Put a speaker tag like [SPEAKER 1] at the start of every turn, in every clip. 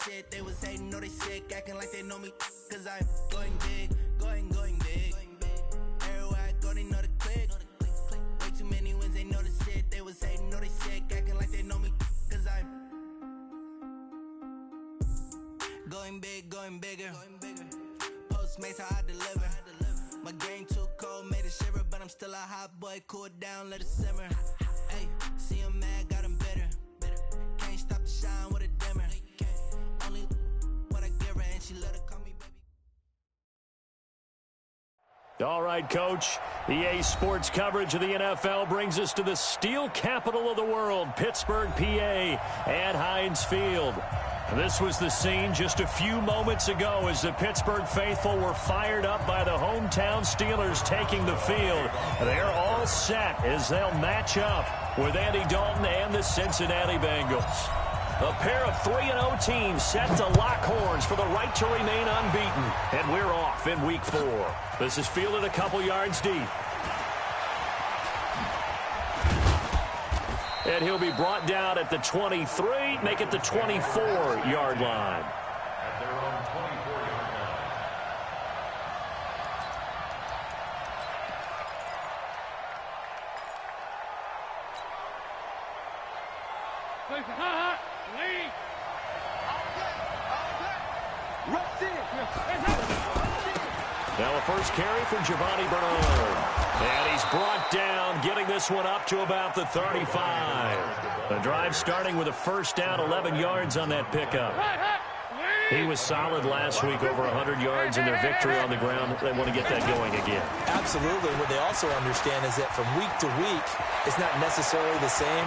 [SPEAKER 1] shit. They was hating, know they sick, acting like they know me. Cause I'm going big, going big. Everywhere I go, they know the click. Way too many wins, they know the shit. They was hating, know they sick, acting like they know me. Cause I'm going big, going bigger. Postmates, how I deliver. My game too cold, made it shiver, but I'm still a hot boy. Cool it down, let it simmer. Hey, see him mad, got him bitter. Can't stop the shine with a dimmer. Only what I give her, and she let her call me baby.
[SPEAKER 2] All right, Coach. EA Sports coverage of the NFL brings us to the steel capital of the world, Pittsburgh, PA, at Heinz Field. This was the scene just a few moments ago as the Pittsburgh faithful were fired up by the hometown Steelers taking the field. They're all set as they'll match up with Andy Dalton and the Cincinnati Bengals. A pair of 3-0 teams set to lock horns for the right to remain unbeaten. And we're off in Week 4. This is fielded a couple yards deep. And he'll be brought down at the 23, make it the 24-yard line.
[SPEAKER 3] At their own 24-yard
[SPEAKER 2] Now a first carry for Giovanni Bernard. And he's brought down, getting this one up to about the 35. The drive starting with a first down, 11 yards on that pickup. He was solid last week, over 100 yards in their victory on the ground. They want to get that going again.
[SPEAKER 4] Absolutely. What they also understand is that from week to week, it's not necessarily the same,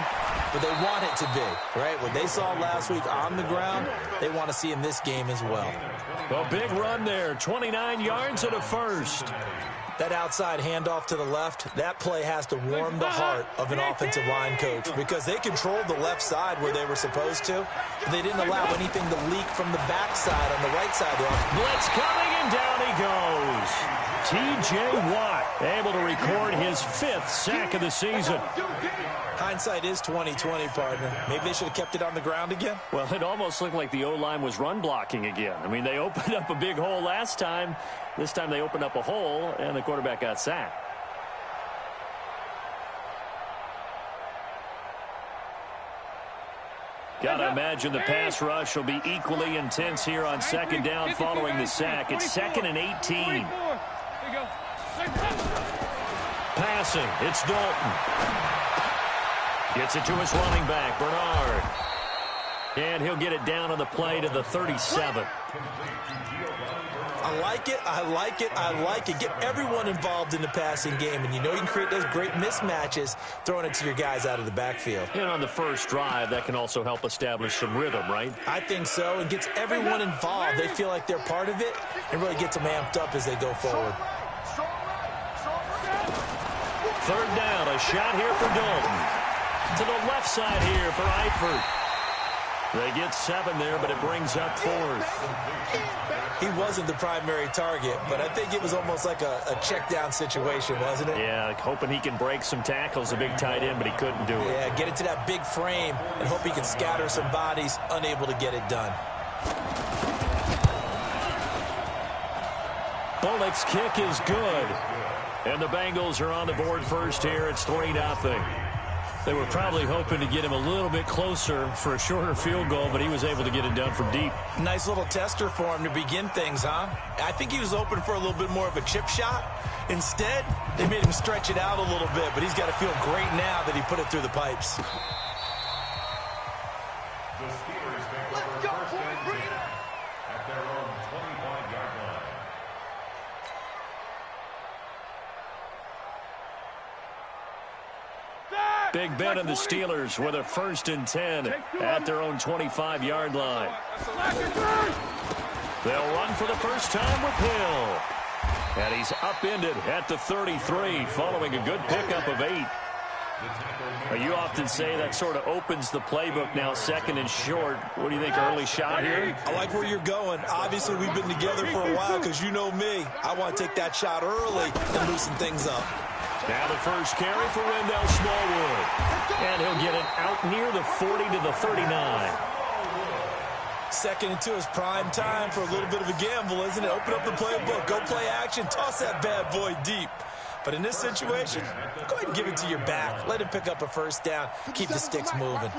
[SPEAKER 4] but they want it to be, right? What they saw last week on the ground, they want to see in this game as well.
[SPEAKER 2] A big run there, 29 yards and a first.
[SPEAKER 4] That outside handoff to the left, that play has to warm the heart of an offensive line coach because they controlled the left side where they were supposed to. But they didn't allow anything to leak from the backside on the right side.
[SPEAKER 2] Blitz coming, and down he goes. T.J. Watt able to record his 5th sack of the season.
[SPEAKER 4] Hindsight is 20/20, partner. Maybe they should have kept it on the ground again.
[SPEAKER 2] Well, it almost looked like the O-line was run blocking again. I mean, they opened up a big hole last time. This time they opened up a hole, and the quarterback got sacked. Gotta imagine the pass rush will be equally intense here on second down following the sack. It's 2nd and 18. Passing, it's Dalton. Gets it to his running back, Bernard. And he'll get it down on the play to the 37.
[SPEAKER 4] I like it, I like it, I like it. Get everyone involved in the passing game, and you know you can create those great mismatches throwing it to your guys out of the backfield.
[SPEAKER 2] And on the first drive, that can also help establish some rhythm, right?
[SPEAKER 4] I think so. It gets everyone involved. They feel like they're part of it, and really gets them amped up as they go forward.
[SPEAKER 2] Third down, a shot here for Dalton. To the left side here for Eifert. They get 7 there, but it brings up 4th.
[SPEAKER 4] He wasn't the primary target, but I think it was almost like a check down situation, wasn't it?
[SPEAKER 2] Yeah, like hoping he can break some tackles, a big tight end, but he couldn't do it.
[SPEAKER 4] Yeah, get it to that big frame and hope he can scatter some bodies, unable to get it done.
[SPEAKER 2] Bullock's kick is good. And the Bengals are on the board first here. It's 3-0. They were probably hoping to get him a little bit closer for a shorter field goal, but he was able to get it done from deep.
[SPEAKER 4] Nice little tester for him to begin things, huh? I think he was hoping for a little bit more of a chip shot. Instead, they made him stretch it out a little bit, but he's got to feel great now that he put it through the pipes.
[SPEAKER 3] The Steelers take over first and 10 at their own 25-yard line.
[SPEAKER 2] Big Ben and the Steelers with a 1st and 10 at their own 25-yard line. They'll run for the first time with Hill. And he's upended at the 33 following a good pickup of 8. You often say that sort of opens the playbook now, 2nd and short. What do you think, early shot here?
[SPEAKER 4] I like where you're going. Obviously, we've been together for a while because you know me. I want to take that shot early and loosen things up.
[SPEAKER 2] Now the first carry for Wendell Smallwood. And he'll get it out near the 40 to the 39.
[SPEAKER 4] Second and 2 is prime time for a little bit of a gamble, isn't it? Open up the playbook, go play action, toss that bad boy deep. But in this situation, go ahead and give it to your back. Let him pick up a first down. Keep the sticks moving.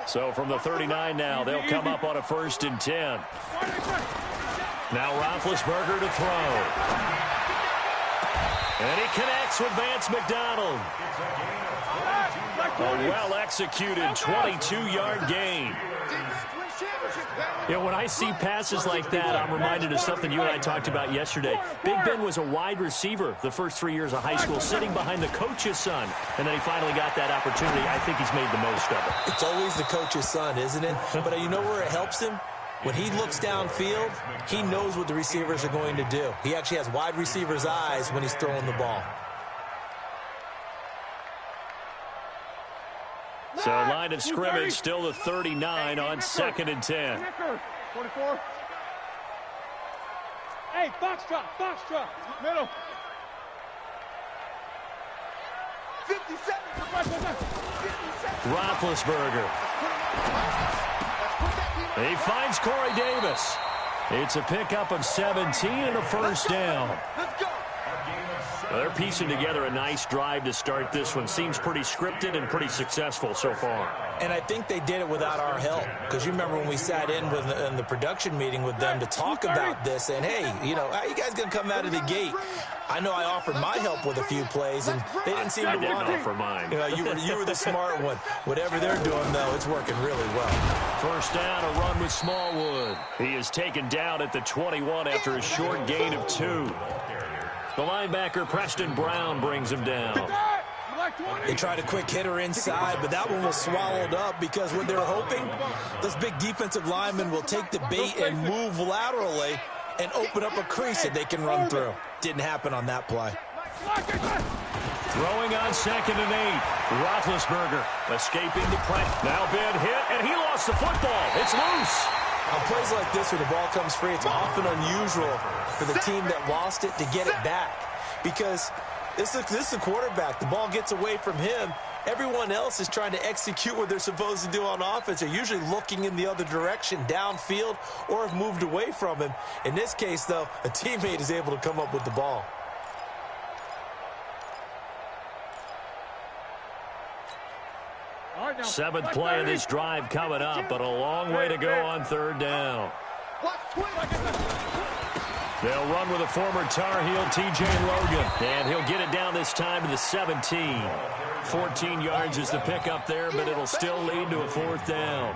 [SPEAKER 2] So from the 39 now, they'll come up on a 1st and 10. Now Roethlisberger to throw. And he connects with Vance McDonald. A well-executed 22-yard gain. You know, when I see passes like that, I'm reminded of something you and I talked about yesterday. Big Ben was a wide receiver the first 3 years of high school, sitting behind the coach's son, and then he finally got that opportunity. I think he's made the most of it.
[SPEAKER 4] It's always the coach's son, isn't it? But you know where it helps him? When he looks downfield, he knows what the receivers are going to do. He actually has wide receivers' eyes when he's throwing the ball.
[SPEAKER 2] So line of scrimmage still the 39 on 2nd and 10.
[SPEAKER 5] 44. Hey, box drop, middle. 57.
[SPEAKER 2] Roethlisberger. He finds Corey Davis. It's a pickup of 17 and a first down.
[SPEAKER 5] Let's go.
[SPEAKER 2] They're piecing together a nice drive to start this one. Seems pretty scripted and pretty successful so far.
[SPEAKER 4] And I think they did it without our help. Because you remember when we sat in the production meeting with them to talk about this, and hey, you know, how you guys going to come out of the gate? I know I offered my help with a few plays, and they didn't seem to want it.
[SPEAKER 2] For mine.
[SPEAKER 4] You know, you were the smart one. Whatever they're doing, though, it's working really well.
[SPEAKER 2] First down, a run with Smallwood. He is taken down at the 21 after a short gain of 2. The linebacker, Preston Brown, brings him down.
[SPEAKER 4] They tried a quick hitter inside, but that one was swallowed up because what they're hoping, those big defensive linemen will take the bait and move laterally and open up a crease that they can run through. Didn't happen on that play.
[SPEAKER 2] Throwing on 2nd and 8. Roethlisberger escaping the press. Now Ben hit, and he lost the football. It's loose.
[SPEAKER 4] On plays like this where the ball comes free, it's often unusual for the team that lost it to get it back. Because this is the quarterback. The ball gets away from him. Everyone else is trying to execute what they're supposed to do on offense. They're usually looking in the other direction, downfield, or have moved away from him. In this case, though, a teammate is able to come up with the ball.
[SPEAKER 2] Seventh play of this drive coming up, but a long way to go on 3rd down. They'll run with a former Tar Heel, T.J. Logan, and he'll get it down this time to the 17. 14 yards is the pickup there, but it'll still lead to a 4th down.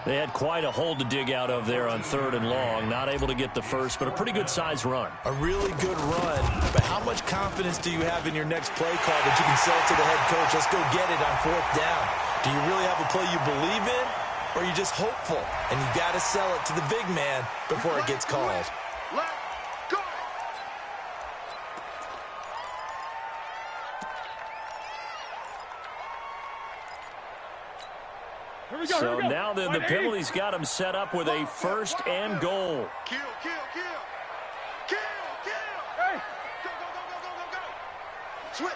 [SPEAKER 2] They had quite a hole to dig out of there on 3rd and long. Not able to get the first, but a pretty good-sized run.
[SPEAKER 4] A really good run, but how much confidence do you have in your next play call that you can sell to the head coach? Let's go get it on 4th down. Do you really have a play you believe in, or are you just hopeful? And you got to sell it to the big man before it gets called.
[SPEAKER 5] Let's go.
[SPEAKER 2] So now then, the penalty's got him set up with a 1st and goal.
[SPEAKER 5] Kill. Hey. Go. Switch.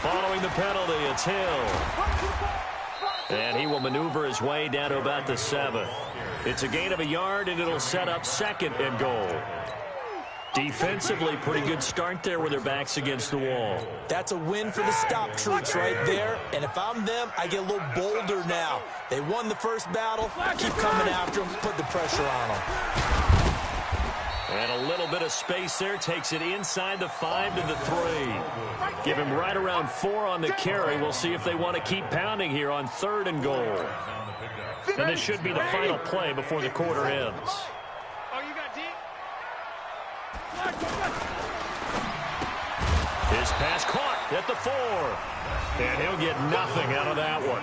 [SPEAKER 2] Following the penalty, it's Hill. And he will maneuver his way down to about the 7. It's a gain of a yard, and it'll set up 2nd and goal. Defensively, pretty good start there with their backs against the wall.
[SPEAKER 4] That's a win for the stop troops right there. And if I'm them, I get a little bolder now. They won the first battle. Keep coming after them. Put the pressure on them.
[SPEAKER 2] And a little bit of space there. Takes it inside the 5 to the 3. Give him right around 4 on the carry. We'll see if they want to keep pounding here on 3rd and goal. And this should be the final play before the quarter ends. His pass caught at the 4. And he'll get nothing out of that one.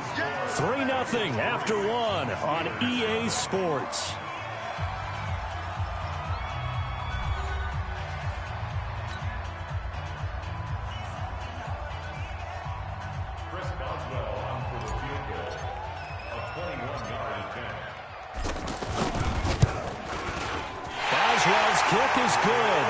[SPEAKER 2] 3-0 after 1 on EA Sports. Boswell's kick is good.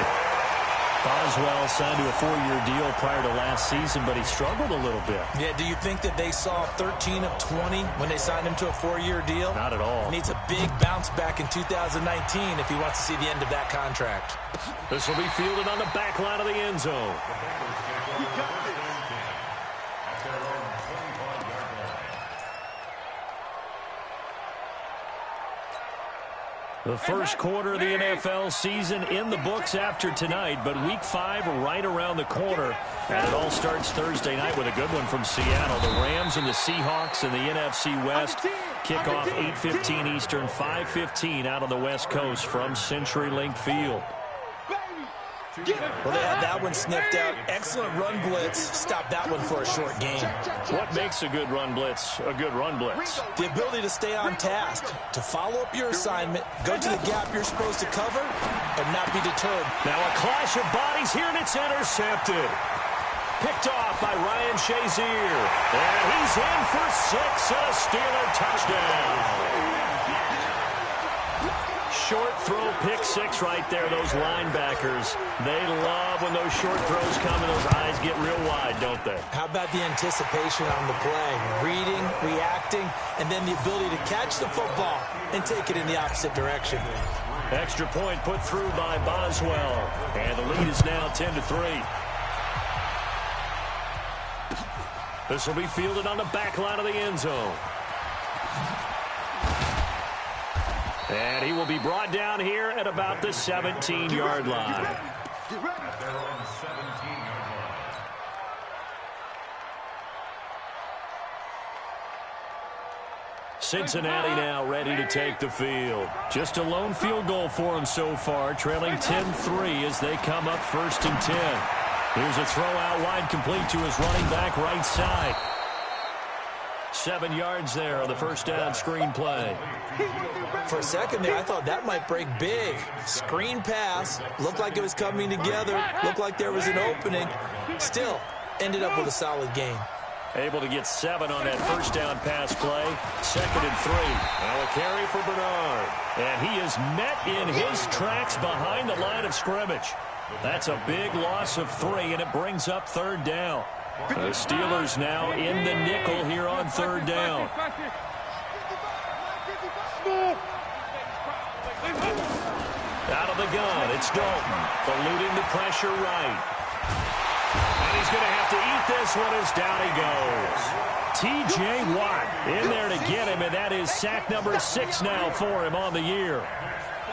[SPEAKER 2] Boswell signed to a 4-year deal prior to last season, but he struggled a little bit.
[SPEAKER 4] Yeah, do you think that they saw 13 of 20 when they signed him to a 4-year deal?
[SPEAKER 2] Not at all.
[SPEAKER 4] He needs a big bounce back in 2019 if he wants to see the end of that contract.
[SPEAKER 2] This will be fielded on the back line of the end zone. The first quarter of the NFL season in the books after tonight, but Week 5 right around the corner. And it all starts Thursday night with a good one from Seattle. The Rams and the Seahawks in the NFC West kick off 8:15 Eastern, 5:15 out on the West Coast from CenturyLink Field.
[SPEAKER 4] Well, they had that one sniffed out. Excellent run blitz. Stopped that one for a short gain.
[SPEAKER 2] What makes a good run blitz a good run blitz?
[SPEAKER 4] The ability to stay on task, to follow up your assignment, go to the gap you're supposed to cover, and not be deterred.
[SPEAKER 2] Now a clash of bodies here, and it's intercepted. Picked off by Ryan Shazier. And he's in for 6 and a Steeler touchdown. Short throw, pick 6 right there. Those linebackers, they love when those short throws come and those eyes get real wide, don't they?
[SPEAKER 4] How about the anticipation on the play? Reading, reacting, and then the ability to catch the football and take it in the opposite direction.
[SPEAKER 2] Extra point put through by Boswell. And the lead is now 10-3. This will be fielded on the back line of the end zone. And he will be brought down here at about the 17-yard line. Cincinnati now ready to take the field. Just a lone field goal for him so far, trailing 10-3 as they come up 1st and 10. Here's a throw out wide, complete to his running back right side. 7 yards there on the first down screen play.
[SPEAKER 4] For a second there, I thought that might break big. Screen pass, looked like it was coming together, looked like there was an opening. Still, ended up with a solid gain.
[SPEAKER 2] Able to get 7 on that first down pass play. 2nd and 3. Now a carry for Bernard. And he is met in his tracks behind the line of scrimmage. That's a big loss of 3, and it brings up 3rd down. The Steelers now in the nickel here on 3rd down. Out of the gun, it's Dalton, eluding the pressure right. And he's going to have to eat this one as down he goes. T.J. Watt in there to get him, and that is sack number 6 now for him on the year.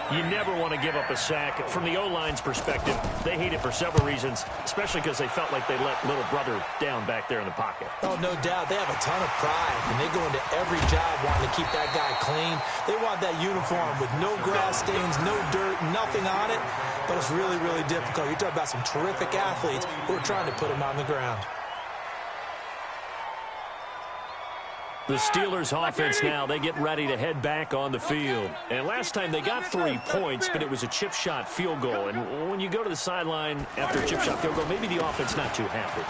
[SPEAKER 2] You never want to give up a sack. From the O-line's perspective, they hate it for several reasons, especially because they felt like they let little brother down back there in the pocket.
[SPEAKER 4] Oh, no doubt. They have a ton of pride, and they go into every job wanting to keep that guy clean. They want that uniform with no grass stains, no dirt, nothing on it. But it's really, really difficult. You're talking about some terrific athletes who are trying to put him on the ground.
[SPEAKER 2] The Steelers offense now, they get ready to head back on the field. And last time they got 3 points, but it was a chip shot field goal. And when you go to the sideline after a chip shot field goal, maybe the offense not too happy.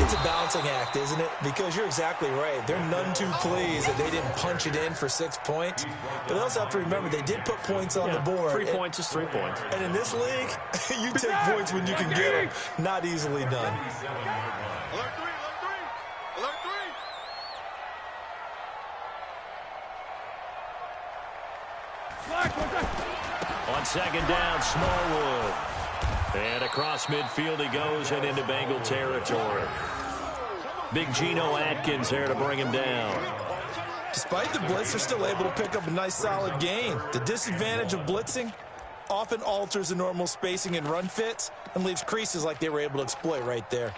[SPEAKER 4] It's a balancing act, isn't it? Because you're exactly right. They're none too pleased that they didn't punch it in for 6 points. But they also have to remember they did put points on the board.
[SPEAKER 2] 3 points is 3 points.
[SPEAKER 4] And in this league, you take points when you can get them. Not easily done.
[SPEAKER 2] On 2nd down, Smallwood. And across midfield he goes and into Bengal territory. Big Geno Atkins there to bring him down.
[SPEAKER 4] Despite the blitz, they're still able to pick up a nice solid gain. The disadvantage of blitzing often alters the normal spacing and run fits and leaves creases like they were able to exploit right there.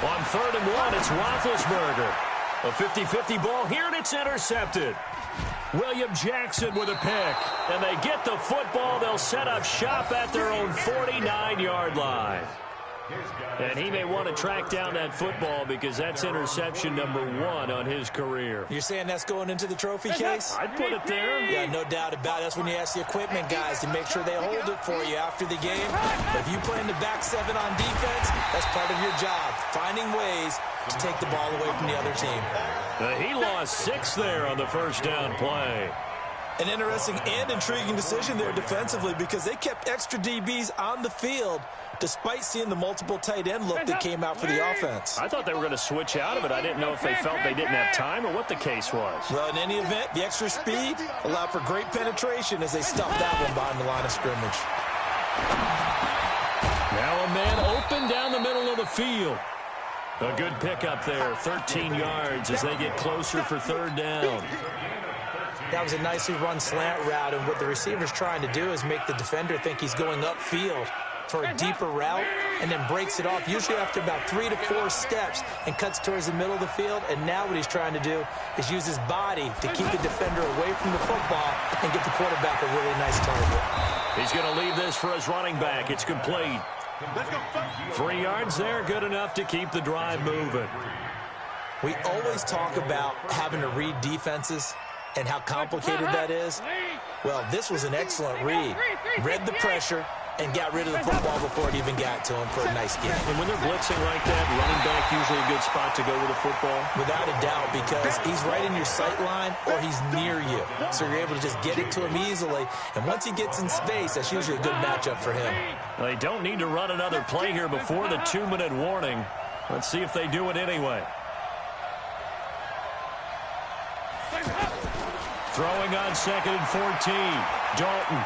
[SPEAKER 2] On 3rd and 1, it's Roethlisberger. A 50-50 ball here, and it's intercepted. William Jackson with a pick. And they get the football. They'll set up shop at their own 49-yard line. And he may want to track down that football because that's interception number 1 on his career.
[SPEAKER 4] You're saying that's going into the trophy case?
[SPEAKER 2] I'd put it there.
[SPEAKER 4] Yeah, no doubt about it. That's when you ask the equipment guys to make sure they hold it for you after the game. But if you play in the back 7 on defense, that's part of your job, finding ways to take the ball away from the other team.
[SPEAKER 2] He lost 6 there on the first down play.
[SPEAKER 4] An interesting and intriguing decision there defensively because they kept extra DBs on the field despite seeing the multiple tight end look that came out for the offense.
[SPEAKER 2] I thought they were going to switch out of it. I didn't know if they felt they didn't have time or what the case was.
[SPEAKER 4] Well, in any event, the extra speed allowed for great penetration as they stuffed that one behind the line of scrimmage.
[SPEAKER 2] Now a man open down the middle of the field. A good pickup there, 13 yards as they get closer for third down.
[SPEAKER 4] That was a nicely run slant route, and what the receiver's trying to do is make the defender think he's going upfield for a deeper route and then breaks it off, usually after about 3 to 4 steps, and cuts towards the middle of the field. And now what he's trying to do is use his body to keep the defender away from the football and get the quarterback a really nice target.
[SPEAKER 2] He's going to leave this for his running back. It's complete. 3 yards there, good enough to keep the drive moving.
[SPEAKER 4] We always talk about having to read defenses and how complicated that is. Well, this was an excellent read. Read the pressure and got rid of the football before it even got to him for a nice game.
[SPEAKER 2] And when they're blitzing like that, running back usually a good spot to go with the football?
[SPEAKER 4] Without a doubt, because he's right in your sight line or he's near you. So you're able to just get it to him easily. And once he gets in space, that's usually a good matchup for him.
[SPEAKER 2] They don't need to run another play here before the 2-minute warning. Let's see if they do it anyway. Throwing on 2nd and 14. Dalton.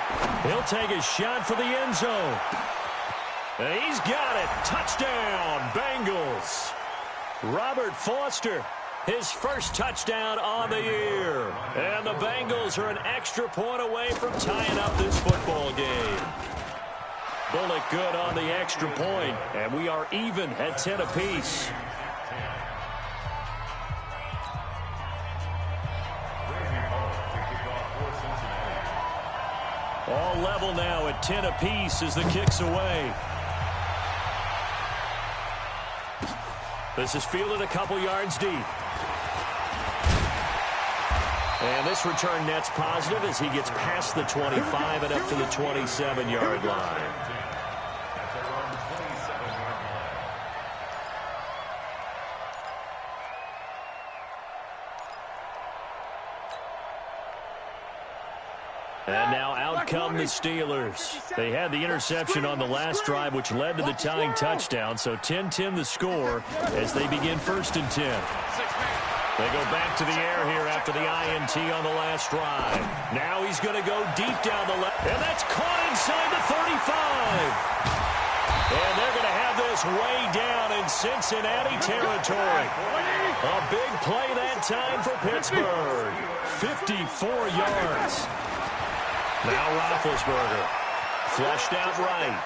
[SPEAKER 2] He'll take a shot for the end zone. And he's got it. Touchdown, Bengals. Robert Foster, his first touchdown on the year. And the Bengals are an extra point away from tying up this football game. Bullock good on the extra point, and we are even at 10 apiece. All level now at 10 apiece as the kick's away. This is fielded a couple yards deep. And this return net's positive as he gets past the 25 and up to the 27-yard line. And now out come the Steelers. They had the interception on the last drive, which led to the tying touchdown. So 10-10 the score as they begin 1st and 10. They go back to the air here after the INT on the last drive. Now he's going to go deep down the left. And that's caught inside the 35. And they're going to have this way down in Cincinnati territory. A big play that time for Pittsburgh. 54 yards. Now Roethlisberger, flushed out right.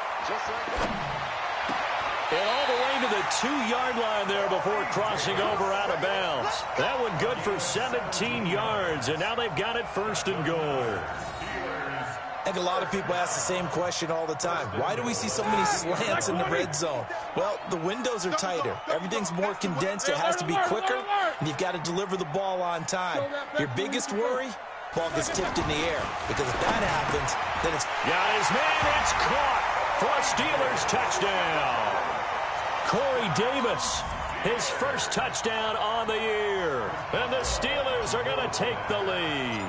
[SPEAKER 2] And all the way to the 2-yard line there before crossing over out of bounds. That one good for 17 yards, and now they've got it 1st and goal.
[SPEAKER 4] I think a lot of people ask the same question all the time. Why do we see so many slants in the red zone? Well, the windows are tighter. Everything's more condensed. It has to be quicker, and you've got to deliver the ball on time. Your biggest worry? Ball gets tipped in the air, because if that happens, then it's...
[SPEAKER 2] Got his man, it's caught for a Steelers touchdown. Corey Davis, his first touchdown on the year. And the Steelers are going to take the lead.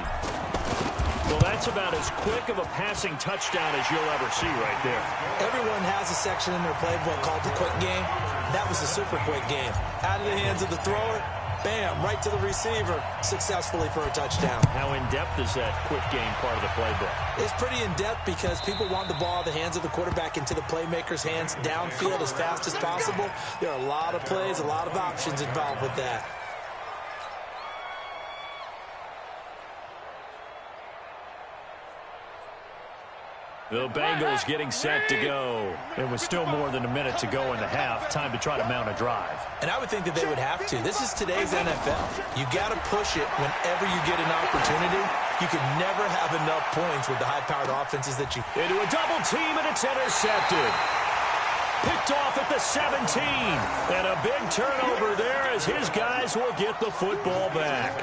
[SPEAKER 2] Well, that's about as quick of a passing touchdown as you'll ever see right there.
[SPEAKER 4] Everyone has a section in their playbook called the quick game. That was a super quick game. Out of the hands of the thrower, bam, right to the receiver, successfully for a touchdown.
[SPEAKER 2] How in-depth is that quick game part of the playbook?
[SPEAKER 4] It's pretty in-depth because people want the ball in the hands of the quarterback into the playmaker's hands downfield as fast as possible. There are a lot of plays, a lot of options involved with that.
[SPEAKER 2] The Bengals getting set to go. It was still more than a minute to go in the half. Time to try to mount a drive.
[SPEAKER 4] And I would think that they would have to. This is today's NFL. You got to push it whenever you get an opportunity. You can never have enough points with the high-powered offenses that you...
[SPEAKER 2] Into a double team, and it's intercepted. Picked off at the 17. And a big turnover there as his guys will get the football back.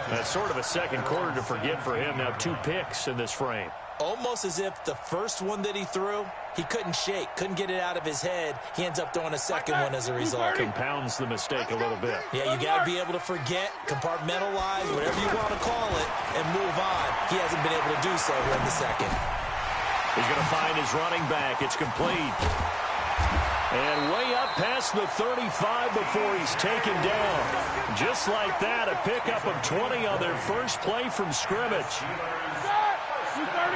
[SPEAKER 2] That's sort of a second quarter to forget for him. Now 2 picks in this frame.
[SPEAKER 4] Almost as if the first one that he threw, he couldn't shake, couldn't get it out of his head. He ends up throwing a second one as a result.
[SPEAKER 2] Compounds the mistake a little bit.
[SPEAKER 4] Yeah, you got to be able to forget, compartmentalize, whatever you want to call it, and move on. He hasn't been able to do so here in the second.
[SPEAKER 2] He's going to find his running back. It's complete. And way up past the 35 before he's taken down. Just like that, a pickup of 20 on their first play from scrimmage.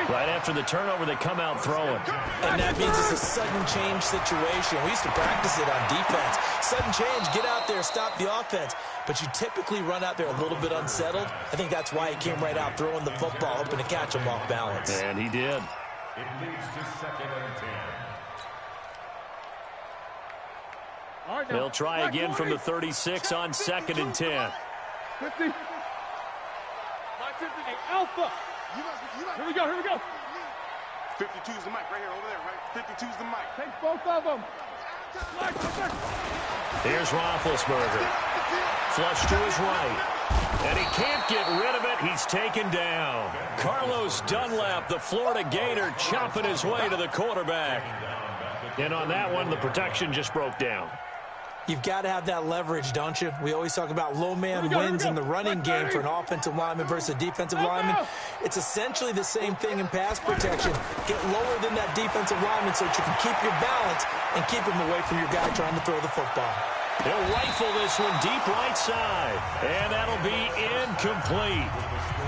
[SPEAKER 2] Right after the turnover, they come out throwing.
[SPEAKER 4] And that means it's a sudden change situation. We used to practice it on defense. Sudden change, get out there, stop the offense. But you typically run out there a little bit unsettled. I think that's why he came right out throwing the football, hoping to catch him off balance.
[SPEAKER 2] And he did.
[SPEAKER 3] It leads to 2nd and 10.
[SPEAKER 2] They'll try again from the 36 on 2nd and 10.
[SPEAKER 5] 50. Alpha. Here we go, here we go. 52 is the mic right here, over there, right? 52 is the mic. Take both of them.
[SPEAKER 2] Here's Roethlisberger. Flush to his right. And he can't get rid of it. He's taken down. Carlos Dunlap, the Florida Gator, chopping his way to the quarterback. And on that one, the protection just broke down.
[SPEAKER 4] You've got to have that leverage, don't you? We always talk about low man wins in the running game for an offensive lineman versus a defensive lineman. It's essentially the same thing in pass protection. Get lower than that defensive lineman so that you can keep your balance and keep him away from your guy trying to throw the football.
[SPEAKER 2] He'll rifle this one deep right side, and that'll be incomplete.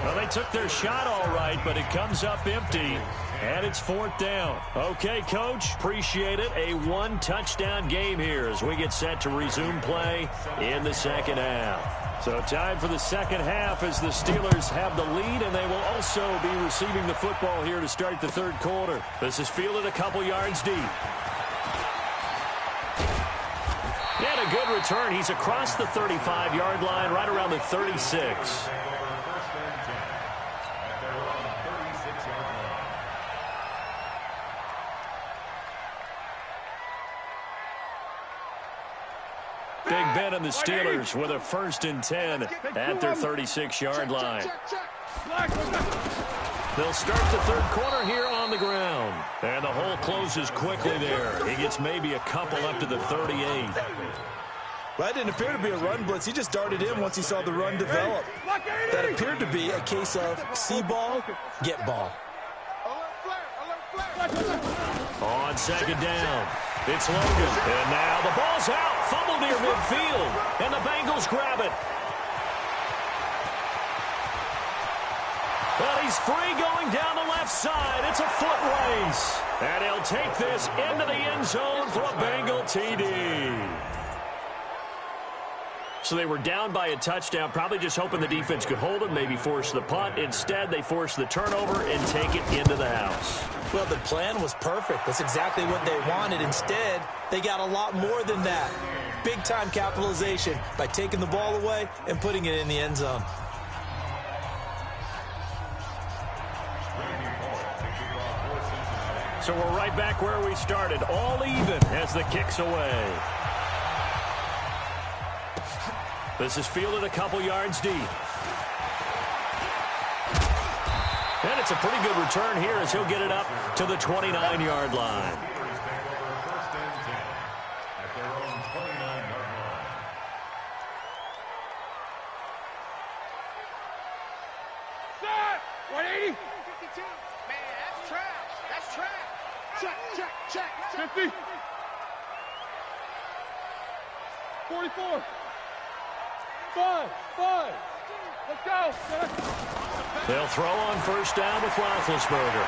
[SPEAKER 2] Well, they took their shot all right, but it comes up empty, and it's 4th down. Okay, Coach, appreciate it. A 1-touchdown game here as we get set to resume play in the second half. So time for the second half as the Steelers have the lead, and they will also be receiving the football here to start the third quarter. This is fielded a couple yards deep. And a good return. He's across the 35-yard line, right around the 36. Big Ben and the Steelers with a 1st and 10 at their 36-yard line. They'll start the third quarter here on the ground. And the hole closes quickly there. He gets maybe a couple up to the 38.
[SPEAKER 4] Well, that didn't appear to be a run blitz. He just darted in once he saw the run develop. That appeared to be a case of see ball, get ball.
[SPEAKER 2] On 2nd down, it's Logan. And now the ball's out. Fumble near midfield. And the Bengals grab it. But he's free going down the left side. It's a foot race. And he'll take this into the end zone for a Bengal TD. So they were down by a touchdown, probably just hoping the defense could hold them, maybe force the punt. Instead, they force the turnover and take it into the house.
[SPEAKER 4] Well, the plan was perfect. That's exactly what they wanted. Instead, they got a lot more than that. Big-time capitalization by taking the ball away and putting it in the end zone.
[SPEAKER 2] So we're right back where we started, all even as the kick's away. This is fielded a couple yards deep. And it's a pretty good return here as he'll get it up to the 29-yard line.
[SPEAKER 5] Set! 180! 52. Man, that's trash. That's trash. Check. 50. 44. 5. Let's go.
[SPEAKER 2] They'll throw on 1st down with Roethlisberger.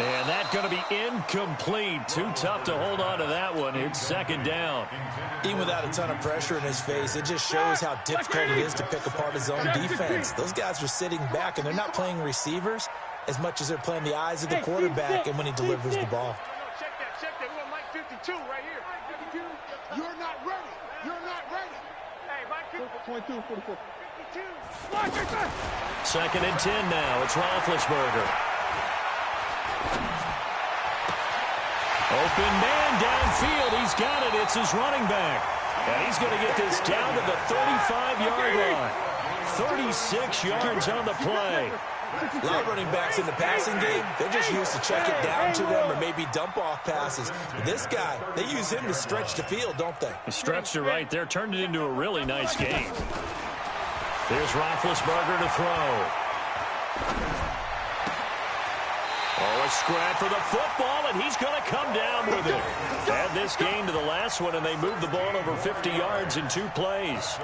[SPEAKER 2] And that's going to be incomplete. Too tough to hold on to that one. It's 2nd down.
[SPEAKER 4] Even without a ton of pressure in his face, it just shows how difficult it is to pick apart his own defense. Those guys are sitting back, and they're not playing receivers as much as they're playing the eyes of the quarterback and when he delivers the ball.
[SPEAKER 5] Check that. We're on Mike 52 right here. 52. You're not ready. Hey, Mike 22, 44. 52.
[SPEAKER 2] 2nd and 10 now. It's Roethlisberger. Open man downfield. He's got it. It's his running back. And he's going to get this down to the 35-yard line. 36 yards on the play.
[SPEAKER 4] A lot of running backs in the passing game, they're just used to check it down to them or maybe dump-off passes. But this guy, they use him to stretch the field, don't they?
[SPEAKER 2] He stretched it right there, turned it into a really nice game. Here's Roethlisberger to throw. Oh, a scrap for the football, and he's going to come down with it. Add this game to the last one, and they moved the ball over 50 yards in 2 plays.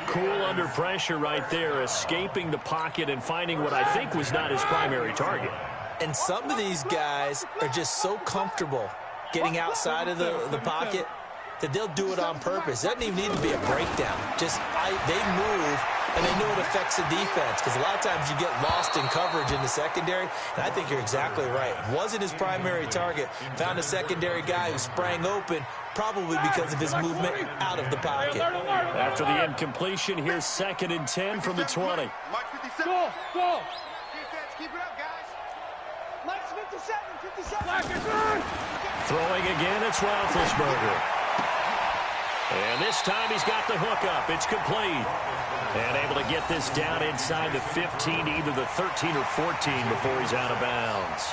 [SPEAKER 2] Cool under pressure right there, escaping the pocket and finding what I think was not his primary target.
[SPEAKER 4] And some of these guys are just so comfortable getting outside of the pocket that they'll do it on purpose. It doesn't even need to be a breakdown. They move, and they know it affects the defense, because a lot of times you get lost in coverage in the secondary, and I think you're exactly right. Wasn't his primary target. Found a secondary guy who sprang open, probably because of his movement out of the pocket.
[SPEAKER 2] After the incompletion, here's 2nd and 10 from the 20.
[SPEAKER 5] Go! Defense, keep it up, guys. Mike's 57.
[SPEAKER 2] Throwing again, it's Roethlisberger. And this time he's got the hook up. It's complete. And able to get this down inside the 15, either the 13 or 14 before he's out of bounds.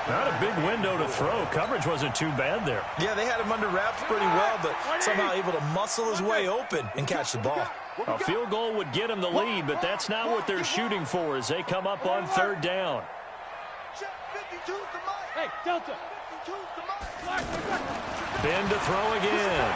[SPEAKER 2] Not a big window to throw. Coverage wasn't too bad there.
[SPEAKER 4] Yeah, they had him under wraps pretty well, but somehow able to muscle his way open and catch the ball.
[SPEAKER 2] A field goal would get him the lead, but that's not what they're shooting for as they come up on 3rd down.
[SPEAKER 5] Hey, Delta.
[SPEAKER 2] Ben to throw again.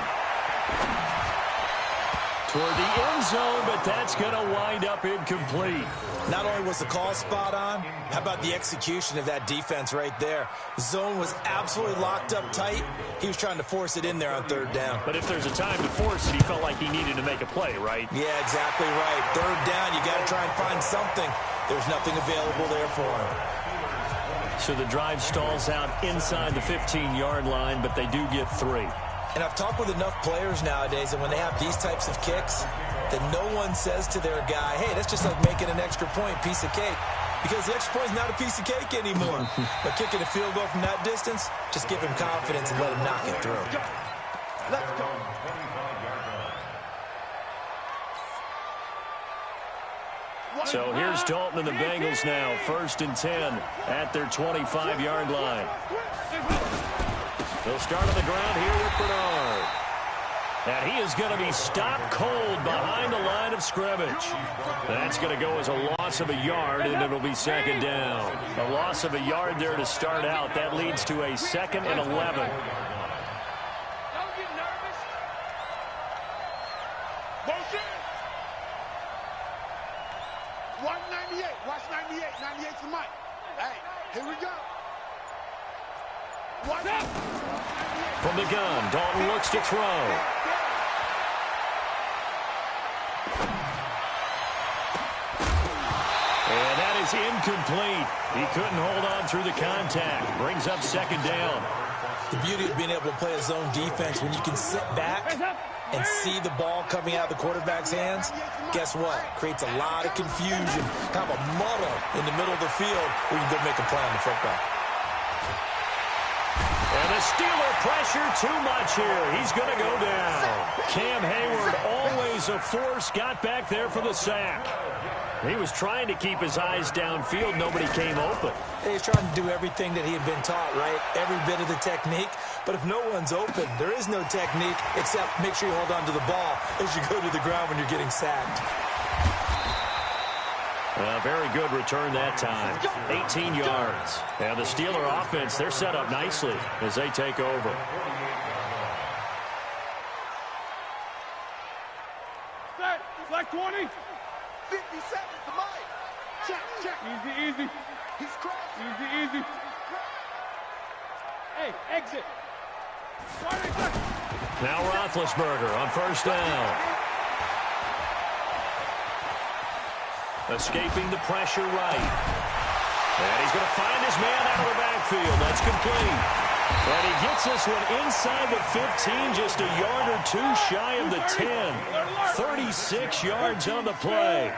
[SPEAKER 2] Toward the end zone, but that's going to wind up incomplete.
[SPEAKER 4] Not only was the call spot on, how about the execution of that defense right there? Zone was absolutely locked up tight. He was trying to force it in there on 3rd down.
[SPEAKER 2] But if there's a time to force it, he felt like he needed to make a play, right?
[SPEAKER 4] Yeah, exactly right. 3rd down, you got to try and find something. There's nothing available there for him.
[SPEAKER 2] So the drive stalls out inside the 15-yard line, but they do get 3.
[SPEAKER 4] And I've talked with enough players nowadays, and when they have these types of kicks, that no one says to their guy, hey, that's just like making an extra point, piece of cake. Because the extra point is not a piece of cake anymore. But kicking a field goal from that distance, just give him confidence and let him knock it through.
[SPEAKER 5] Let's go.
[SPEAKER 2] So here's Dalton and the Bengals now, 1st and 10 at their 25-yard line. They'll start on the ground here with Bernard. And he is going to be stopped cold behind the line of scrimmage. That's going to go as a loss of a yard, and it'll be 2nd down. A loss of a yard there to start out. That leads to a 2nd and 11.
[SPEAKER 5] Don't get nervous. Motion. 198. Watch 98. 98's the mic. Hey, here we go. What's up?
[SPEAKER 2] From the gun, Dalton looks to throw. And that is incomplete. He couldn't hold on through the contact. Brings up 2nd down.
[SPEAKER 4] The beauty of being able to play a zone defense when you can sit back and see the ball coming out of the quarterback's hands, guess what? Creates a lot of confusion, kind of a muddle in the middle of the field where you can go make a play on the football.
[SPEAKER 2] And the Steeler pressure too much here. He's going to go down. Cam Hayward, always a force, got back there for the sack. He was trying to keep his eyes downfield. Nobody came open.
[SPEAKER 4] He's trying to do everything that he had been taught, right? Every bit of the technique. But if no one's open, there is no technique except make sure you hold on to the ball as you go to the ground when you're getting sacked.
[SPEAKER 2] Very good return that time. 18 yards. And the Steeler offense, they're set up nicely as they take over.
[SPEAKER 5] Like 20. 57 to Mike. Check. Easy. He's crazy. Easy. Hey, exit.
[SPEAKER 2] Now Roethlisberger on 1st down. Escaping the pressure right. And he's going to find his man out of the backfield. That's complete. And he gets this one inside the 15, just a yard or two shy of the 10. 36 yards on the play.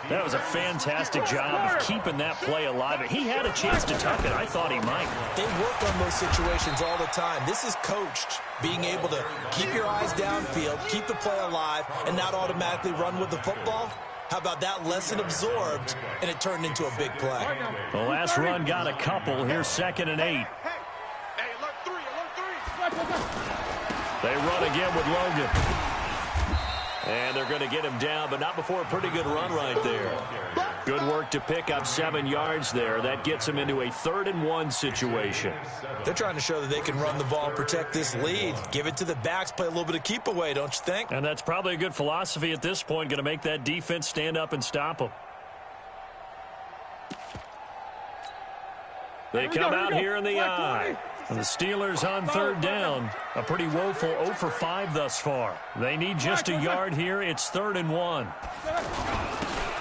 [SPEAKER 2] That was a fantastic job of keeping that play alive. He had a chance to tuck it. I thought he might.
[SPEAKER 4] They work on those situations all the time. This is coached, being able to keep your eyes downfield, keep the play alive, and not automatically run with the football. How about that lesson absorbed, and it turned into a big play?
[SPEAKER 2] The last run got a couple. Here's 2nd and 8. They run again with Logan. And they're going to get him down, but not before a pretty good run right there. Good work to pick up 7 yards there. That gets them into a 3rd and 1 situation.
[SPEAKER 4] They're trying to show that they can run the ball and protect this lead. Give it to the backs, play a little bit of keep away, don't you think?
[SPEAKER 2] And that's probably a good philosophy at this point, going to make that defense stand up and stop them. They come out here in the eye. And the Steelers on 3rd down. A pretty woeful 0 for 5 thus far. They need just a yard here. It's 3rd and 1.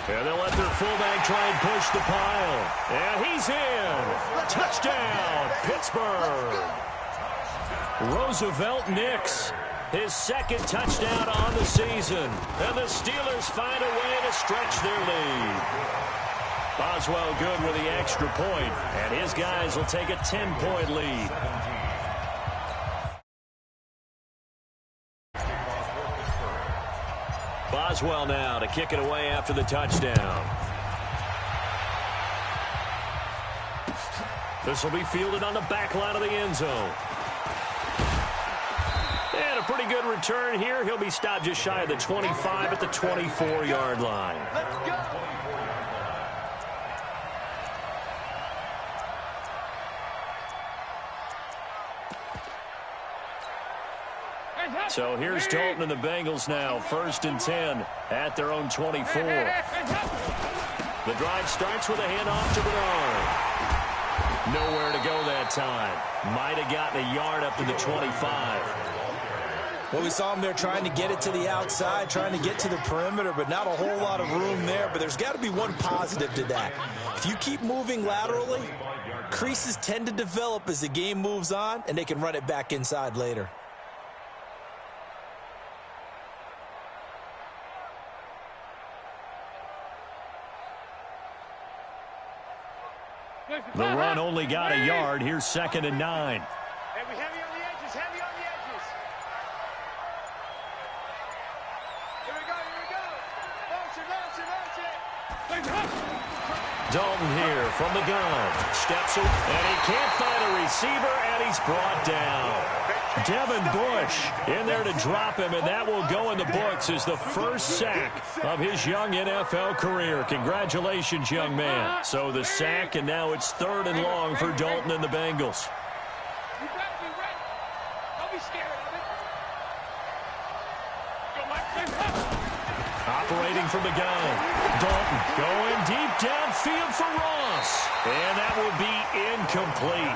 [SPEAKER 2] And they'll let their fullback try and push the pile. And he's in. Touchdown, Pittsburgh. Roosevelt Nix, his 2nd touchdown on the season. And the Steelers find a way to stretch their lead. Boswell good with the extra point, and his guys will take a 10-point lead. Boswell now to kick it away after the touchdown. This will be fielded on the back line of the end zone. And a pretty good return here. He'll be stopped just shy of the 25 at the 24-yard line.
[SPEAKER 5] Let's go.
[SPEAKER 2] So here's Dalton and the Bengals now, 1st and 10 at their own 24. The drive starts with a handoff to Bernard. Nowhere to go that time. Might have gotten a yard up to the 25.
[SPEAKER 4] Well, we saw him there trying to get it to the outside, trying to get to the perimeter, but not a whole lot of room there. But there's got to be one positive to that. If you keep moving laterally, creases tend to develop as the game moves on, and they can run it back inside later.
[SPEAKER 2] The run only got a yard. Here's 2nd and 9.
[SPEAKER 5] Heavy on the edges, heavy on the edges. Here we go. Motion.
[SPEAKER 2] Dalton here from the gun. Steps away, and he can't find a receiver, and he's brought down. Devin Bush in there to drop him, and that will go in the books as the first sack of his young NFL career. Congratulations, young man. So the sack, and now it's 3rd and long for Dalton and the Bengals.
[SPEAKER 5] You better be ready. Don't be scared of it. Go, Mike.
[SPEAKER 2] Operating from the gun. Dalton going deep downfield for Ross. And that will be incomplete.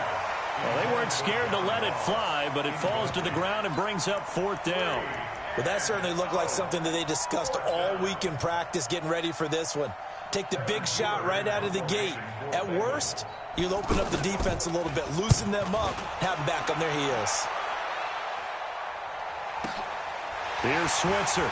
[SPEAKER 2] Well, they weren't scared to let it fly, but it falls to the ground and brings up 4th down.
[SPEAKER 4] Well, that certainly looked like something that they discussed all week in practice, getting ready for this one. Take the big shot right out of the gate. At worst, you'll open up the defense a little bit, loosen them up, have them back on their heels.
[SPEAKER 2] Here's Switzer.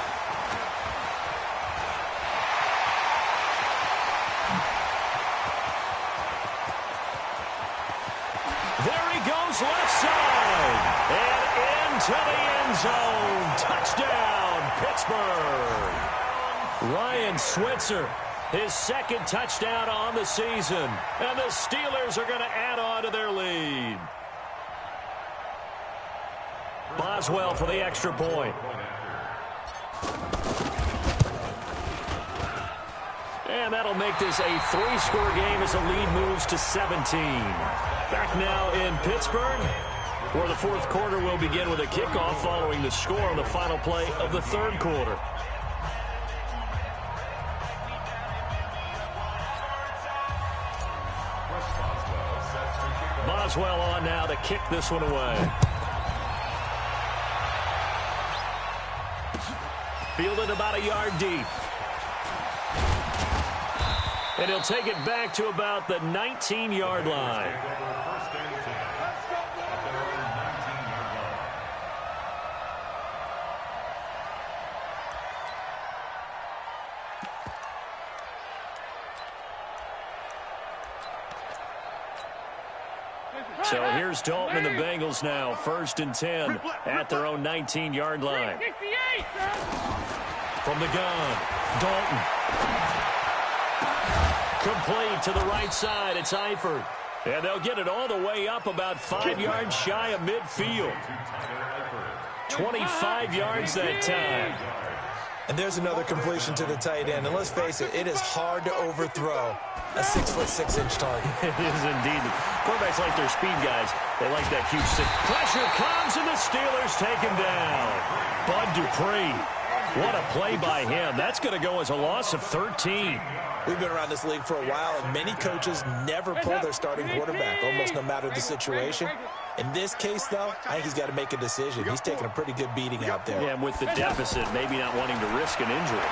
[SPEAKER 2] Left side and into the end zone. Touchdown, Pittsburgh. Ryan Switzer, his 2nd touchdown on the season. And the Steelers are going to add on to their lead. Boswell for the extra point. And that'll make this a 3-score game as the lead moves to 17. Back now in Pittsburgh, where the 4th quarter will begin with a kickoff following the score on the final play of the 3rd quarter. Boswell on now to kick this one away. Fielded about a yard deep. And he'll take it back to about the 19-yard line. So here's Dalton and the Bengals now, 1st and 10 at their own 19-yard line. From the gun, Dalton. Complete to the right side. It's Eifert. And they'll get it all the way up about 5 yards shy of midfield. 25 yards that time.
[SPEAKER 4] And there's another completion to the tight end. And let's face it, it is hard to overthrow a 6'6" target.
[SPEAKER 2] It is indeed. Quarterbacks like their speed guys. They like that huge six. Pressure comes, and the Steelers take him down. Bud Dupree. What a play by him. That's going to go as a loss of 13.
[SPEAKER 4] We've been around this league for a while, and many coaches never pull their starting quarterback, almost no matter the situation. In this case, though, I think he's got to make a decision. He's taking a pretty good beating out there.
[SPEAKER 2] Yeah, and with the deficit, maybe not wanting to risk an injury.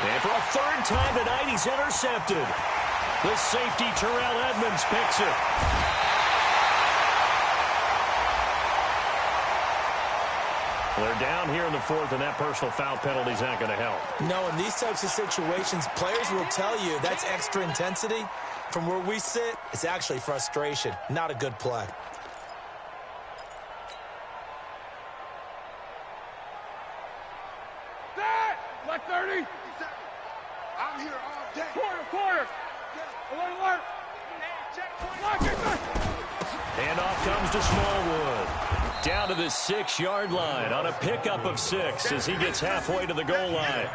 [SPEAKER 2] And for a 3rd time tonight, he's intercepted. The safety, Terrell Edmonds, picks it. They're down here in the 4th, and that personal foul penalty is not going to help.
[SPEAKER 4] No, in these types of situations, players will tell you that's extra intensity. From where we sit, it's actually frustration, not a good play.
[SPEAKER 5] Black 30. I'm here all day. Quarter. Alert.
[SPEAKER 2] Handoff comes to Smallwood. Down to the 6-yard line on a pickup of 6 as he gets halfway to the goal line.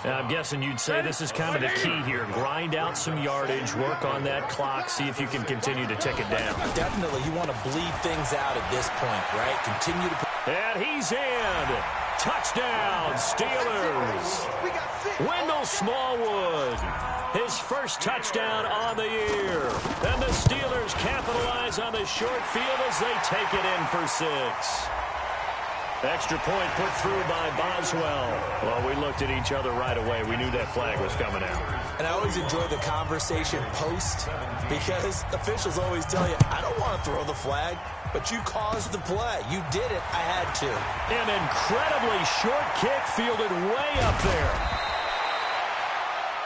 [SPEAKER 2] I'm guessing you'd say this is kind of the key here. Grind out some yardage, work on that clock, see if you can continue to tick it down.
[SPEAKER 4] Definitely, you want to bleed things out at this point, right? Continue to...
[SPEAKER 2] And he's in. Touchdown, Steelers. Wendell Smallwood. His first touchdown on the year. And the Steelers capitalize on the short field as they take it in for 6. Extra point put through by Boswell. Well, we looked at each other right away. We knew that flag was coming out.
[SPEAKER 4] And I always enjoy the conversation post because officials always tell you, I don't want to throw the flag, but you caused the play. You did it. I had to.
[SPEAKER 2] An incredibly short kick fielded way up there.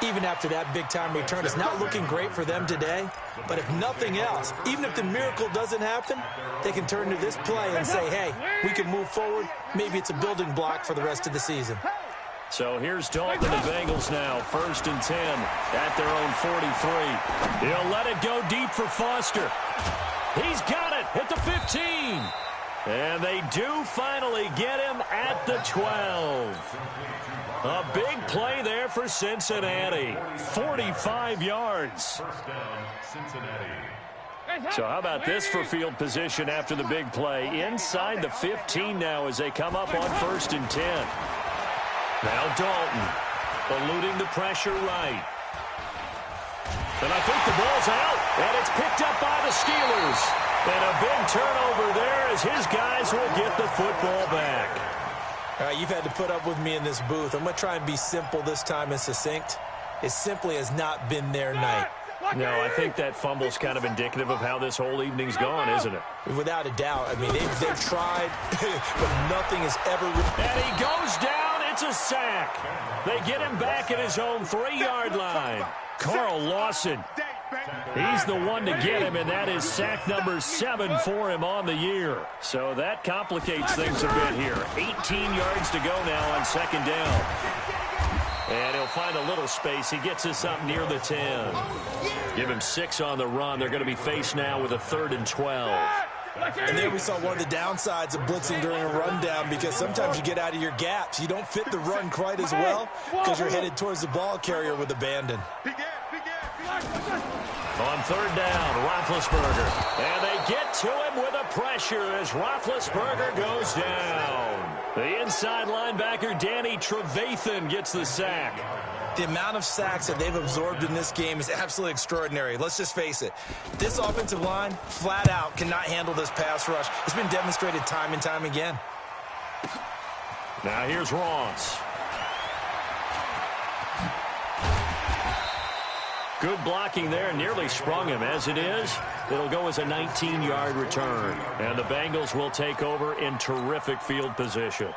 [SPEAKER 4] Even after that big-time return, it's not looking great for them today. But if nothing else, even if the miracle doesn't happen, they can turn to this play and say, hey, we can move forward. Maybe it's a building block for the rest of the season.
[SPEAKER 2] So here's Dalton and the Bengals now, 1st and 10 at their own 43. He'll let it go deep for Foster. He's got it at the 15. And they do finally get him at the 12. A big play there for Cincinnati. 45 yards. So how about this for field position after the big play? Inside the 15 now as they come up on 1st and 10. Now Dalton eluding the pressure right. And I think the ball's out, and it's picked up by the Steelers. And a big turnover there as his guys will get the football back.
[SPEAKER 4] All right, you've had to put up with me in this booth. I'm going to try and be simple this time and succinct. It simply has not been their night.
[SPEAKER 2] No, I think that fumble's kind of indicative of how this whole evening's gone, isn't it?
[SPEAKER 4] Without a doubt. I mean, they've tried, but nothing has ever...
[SPEAKER 2] And he goes down. It's a sack. They get him back at his own 3-yard line. Carl Lawson. He's the one to get him, and that is sack number 7 for him on the year. So that complicates things a bit here. 18 yards to go now on 2nd down. And he'll find a little space. He gets us up near the 10. Give him 6 on the run. They're going to be faced now with a 3rd and 12.
[SPEAKER 4] And there we saw one of the downsides of blitzing during a rundown because sometimes you get out of your gaps. You don't fit the run quite as well because you're headed towards the ball carrier with abandon.
[SPEAKER 2] On 3rd down, Roethlisberger. And they get to him with a pressure as Roethlisberger goes down. The inside linebacker, Danny Trevathan, gets the sack.
[SPEAKER 4] The amount of sacks that they've absorbed in this game is absolutely extraordinary. Let's just face it. This offensive line, flat out, cannot handle this pass rush. It's been demonstrated time and time again.
[SPEAKER 2] Now here's Ross. Good blocking there, nearly sprung him. As it is, it'll go as a 19-yard return. And the Bengals will take over in terrific field position.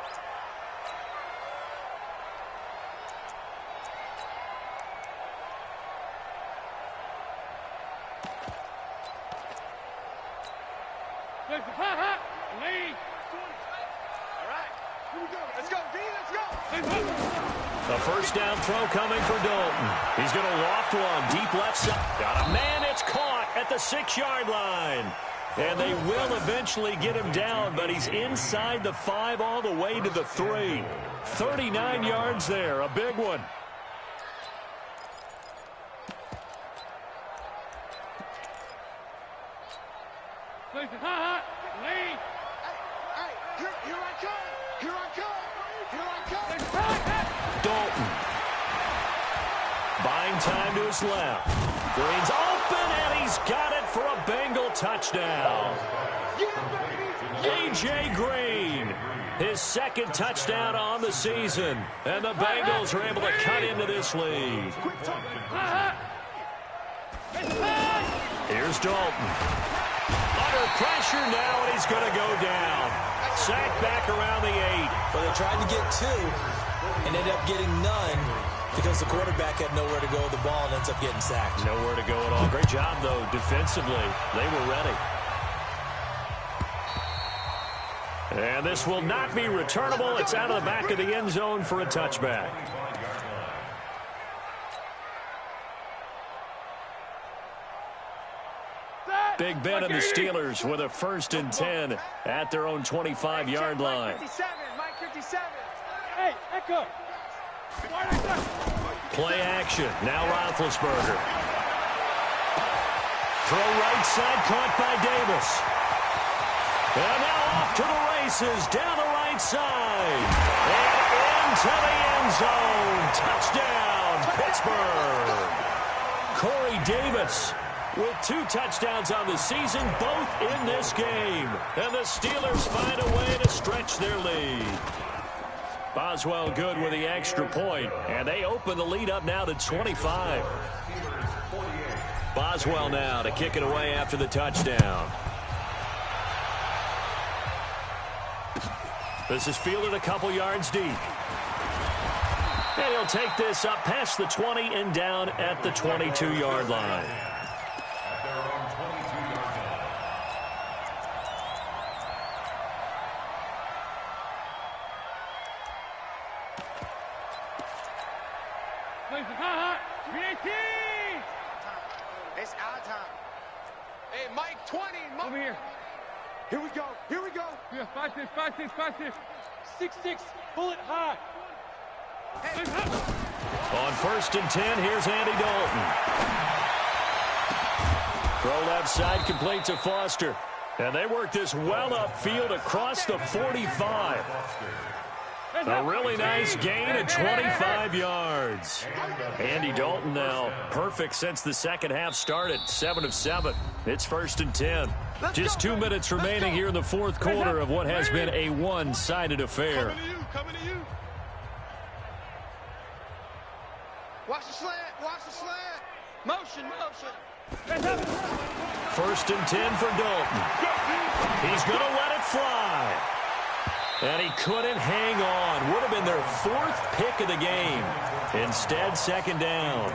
[SPEAKER 5] Let's go, V, let's go.
[SPEAKER 2] A first down throw coming for Dalton. He's going to loft one deep left side. Got a man. It's caught at the 6-yard line. And they will eventually get him down, but he's inside the 5 all the way to the 3. 39 yards there, a big one. Dalton. Buying time to his left. Green's open, and he's got it for a Bengal touchdown. A.J. Green, his second touchdown on the season. And the Bengals are able to cut into this lead. Here's Dalton. Under pressure now, and he's going to go down. Sacked back around the 8.
[SPEAKER 4] But they tried to get 2 and ended up getting none because the quarterback had nowhere to go with the ball and ends up getting sacked.
[SPEAKER 2] Nowhere to go at all. Great job, though, defensively. They were ready. And this will not be returnable. It's out of the back of the end zone for a touchback. Big Ben and the Steelers with a 1st and 10 at their own 25-yard line.
[SPEAKER 5] Mike 57. Hey, Echo.
[SPEAKER 2] Play action. Now Roethlisberger. Throw right side, caught by Davis. And now off to the races, down the right side. And into the end zone. Touchdown, Pittsburgh. Corey Davis with 2 touchdowns on the season, both in this game. And the Steelers find a way to stretch their lead. Boswell good with the extra point, and they open the lead up now to 25. Boswell now to kick it away after the touchdown. This is fielded a couple yards deep. And he'll take this up past the 20 and down at the 22-yard line.
[SPEAKER 5] It's our time. Hey, Mike 20. Over here. Here we go. Here we go. Yeah, 5-6, 5-6, 5-6. 6-6. Bullet high. Hey.
[SPEAKER 2] On 1st and 10, here's Andy Dalton. Throw left side, complete to Foster. And they work this well upfield across the 45. A really nice gain of 25 yards. Andy Dalton now perfect since the second half started. 7 of 7. It's 1st and 10. Just 2 minutes remaining here in the 4th quarter of what has been a one-sided affair.
[SPEAKER 5] Coming to you. Watch the slant. Watch the slant. Motion, motion.
[SPEAKER 2] 1st and 10 for Dalton. He's going to let it fly. And he couldn't hang on. Would have been their 4th pick of the game. Instead, 2nd down.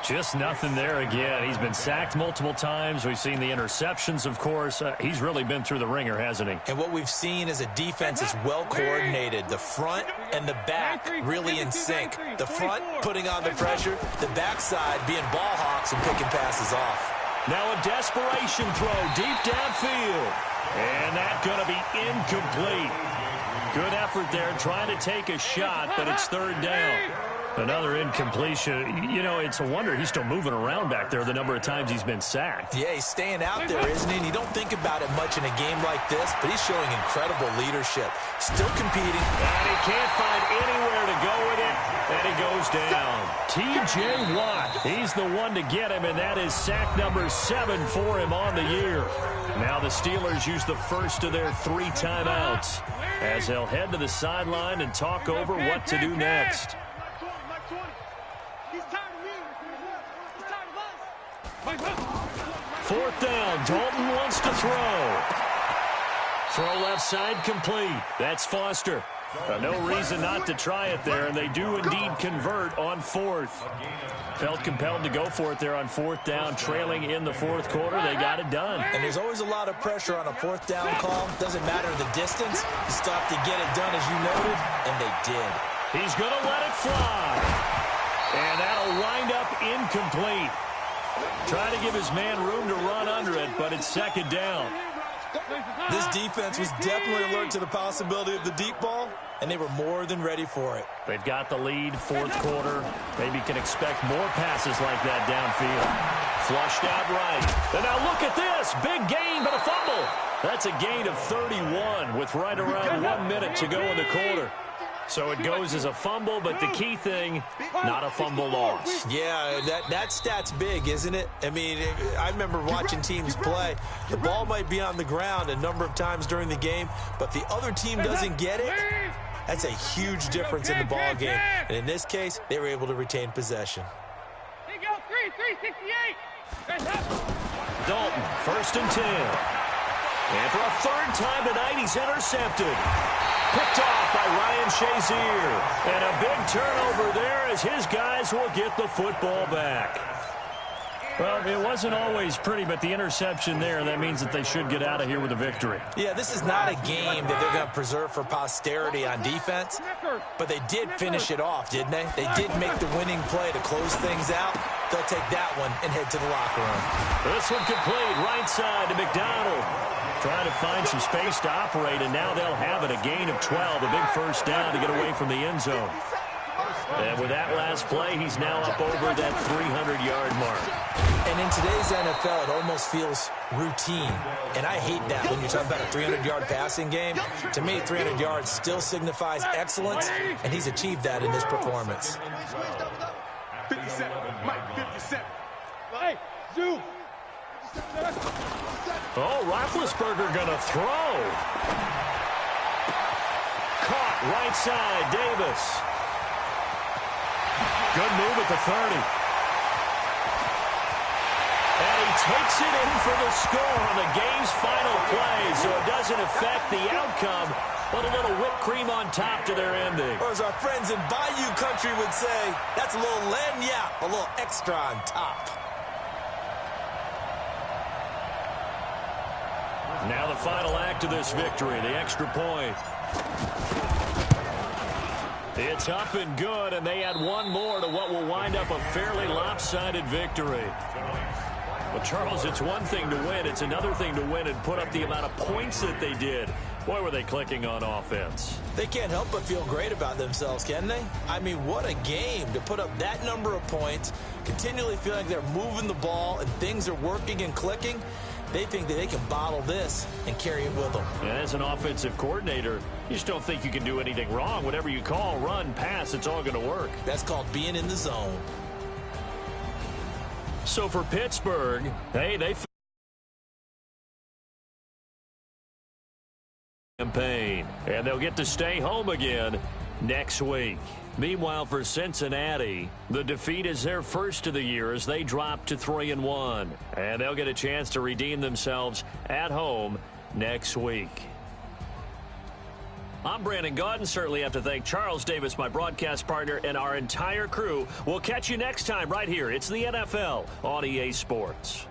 [SPEAKER 2] Just nothing there again. He's been sacked multiple times. We've seen the interceptions, of course. He's really been through the ringer, hasn't he?
[SPEAKER 4] And what we've seen is a defense is well coordinated. The front and the back really in sync. The front putting on the pressure. The backside being ball hawks and picking passes off.
[SPEAKER 2] Now a desperation throw deep downfield. And that's going to be incomplete. Good effort there trying to take a shot, but it's 3rd down. Another incompletion. You know, it's a wonder he's still moving around back there the number of times he's been sacked.
[SPEAKER 4] Yeah, he's staying out there, isn't he? And you don't think about it much in a game like this, but he's showing incredible leadership. Still competing.
[SPEAKER 2] And he can't find anywhere to go with it, and he goes down. T.J. Watt, he's the one to get him, and that is sack number 7 for him on the year. Now the Steelers use the first of their 3 timeouts as they'll head to the sideline and talk over what to do next. 4th down. Dalton wants to throw. Throw left side complete. That's Foster. No reason not to try it there, and they do indeed convert on fourth. Felt compelled to go for it there on fourth down, trailing in the fourth quarter. They got it done.
[SPEAKER 4] And there's always a lot of pressure on a fourth down call. Doesn't matter the distance. You still have to get it done, as you noted, and they did.
[SPEAKER 2] He's going to let it fly. And that'll wind up incomplete. Trying to give his man room to run under it, but it's second down.
[SPEAKER 4] This defense was definitely alert to the possibility of the deep ball, and they were more than ready for it.
[SPEAKER 2] They've got the lead, fourth quarter. Maybe can expect more passes like that downfield. Flushed out right. And now look at this. Big gain, but a fumble. That's a gain of 31 with right around 1 minute to go in the quarter. So it goes as a fumble, but the key thing, not a fumble loss.
[SPEAKER 4] Yeah, that stat's big, isn't it? I mean, I remember watching teams play. The ball might be on the ground a number of times during the game, but the other team doesn't get it. That's a huge difference in the ball game. And in this case, they were able to retain possession.
[SPEAKER 5] Here you go, 368.
[SPEAKER 2] Dalton, 1st and 10. And for a third time tonight, he's intercepted. Picked off by Ryan Shazier. And a big turnover there as his guys will get the football back. Well, it wasn't always pretty, but the interception there, that means that they should get out of here with a victory.
[SPEAKER 4] Yeah, this is not a game that they're going to preserve for posterity on defense, but they did finish it off, didn't they? They did make the winning play to close things out. They'll take that one and head to the locker room.
[SPEAKER 2] This one complete, right side to McDonald. Trying to find some space to operate, and now they'll have it. A gain of 12, a big first down to get away from the end zone. And with that last play, he's now up over that 300-yard mark.
[SPEAKER 4] And in today's NFL, it almost feels routine. And I hate that when you're talking about a 300-yard passing game. To me, 300 yards still signifies excellence, and he's achieved that in this performance.
[SPEAKER 5] 57, Mike, 57. Hey, Zoo.
[SPEAKER 2] Oh, Roethlisberger going to throw. Caught right side, Davis. Good move at the 30. And he takes it in for the score on the game's final play, so it doesn't affect the outcome, but a little whipped cream on top to their ending.
[SPEAKER 4] Or as our friends in Bayou Country would say, that's a little lagniappe, a little extra on top.
[SPEAKER 2] Now the final act of this victory, the extra point. It's up and good, and they add one more to what will wind up a fairly lopsided victory. But, Charles, it's one thing to win. It's another thing to win and put up the amount of points that they did. Boy, were they clicking on offense.
[SPEAKER 4] They can't help but feel great about themselves, can they? I mean, what a game to put up that number of points, continually feeling like they're moving the ball and things are working and clicking. They think that they can bottle this and carry it with them.
[SPEAKER 2] And as an offensive coordinator, you just don't think you can do anything wrong. Whatever you call, run, pass, it's all going to work.
[SPEAKER 4] That's called being in the zone.
[SPEAKER 2] So for Pittsburgh, hey, they campaign, and they'll get to stay home again next week. Meanwhile, for Cincinnati, the defeat is their first of the year as they drop to 3-1. And they'll get a chance to redeem themselves at home next week. I'm Brandon Gaudin. Certainly have to thank Charles Davis, my broadcast partner, and our entire crew. We'll catch you next time right here. It's the NFL on EA Sports.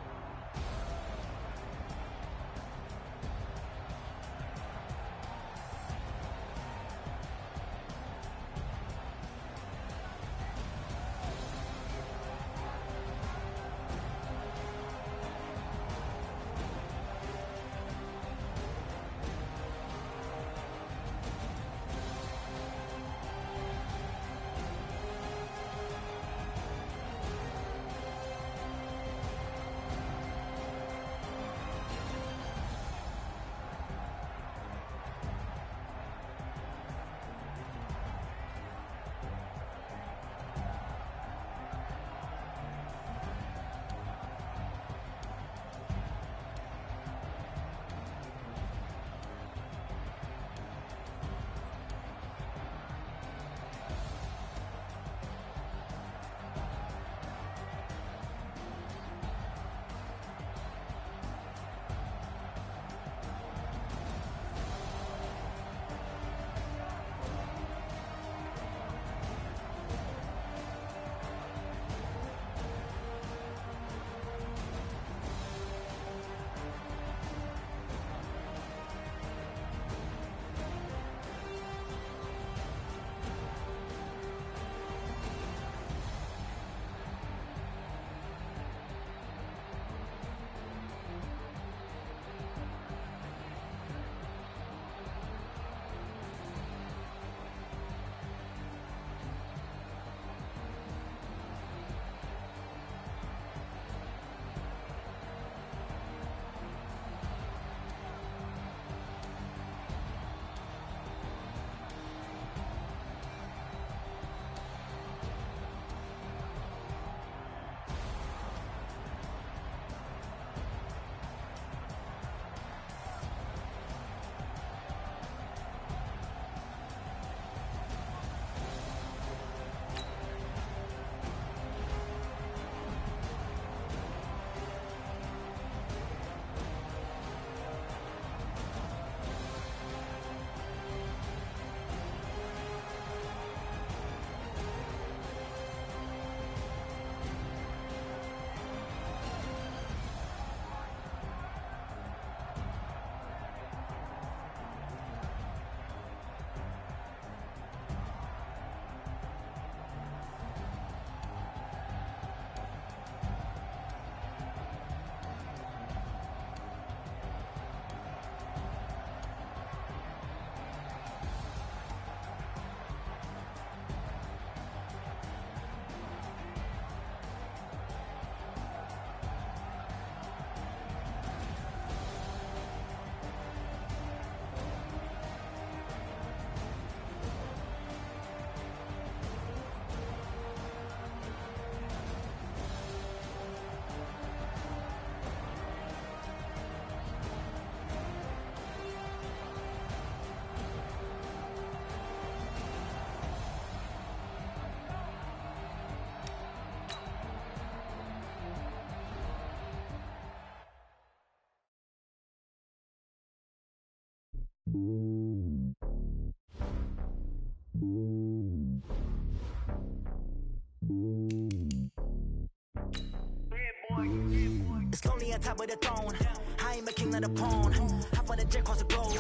[SPEAKER 1] It's lonely on top of the throne. I ain't a king of the pawn. Hop on the jet across the globe.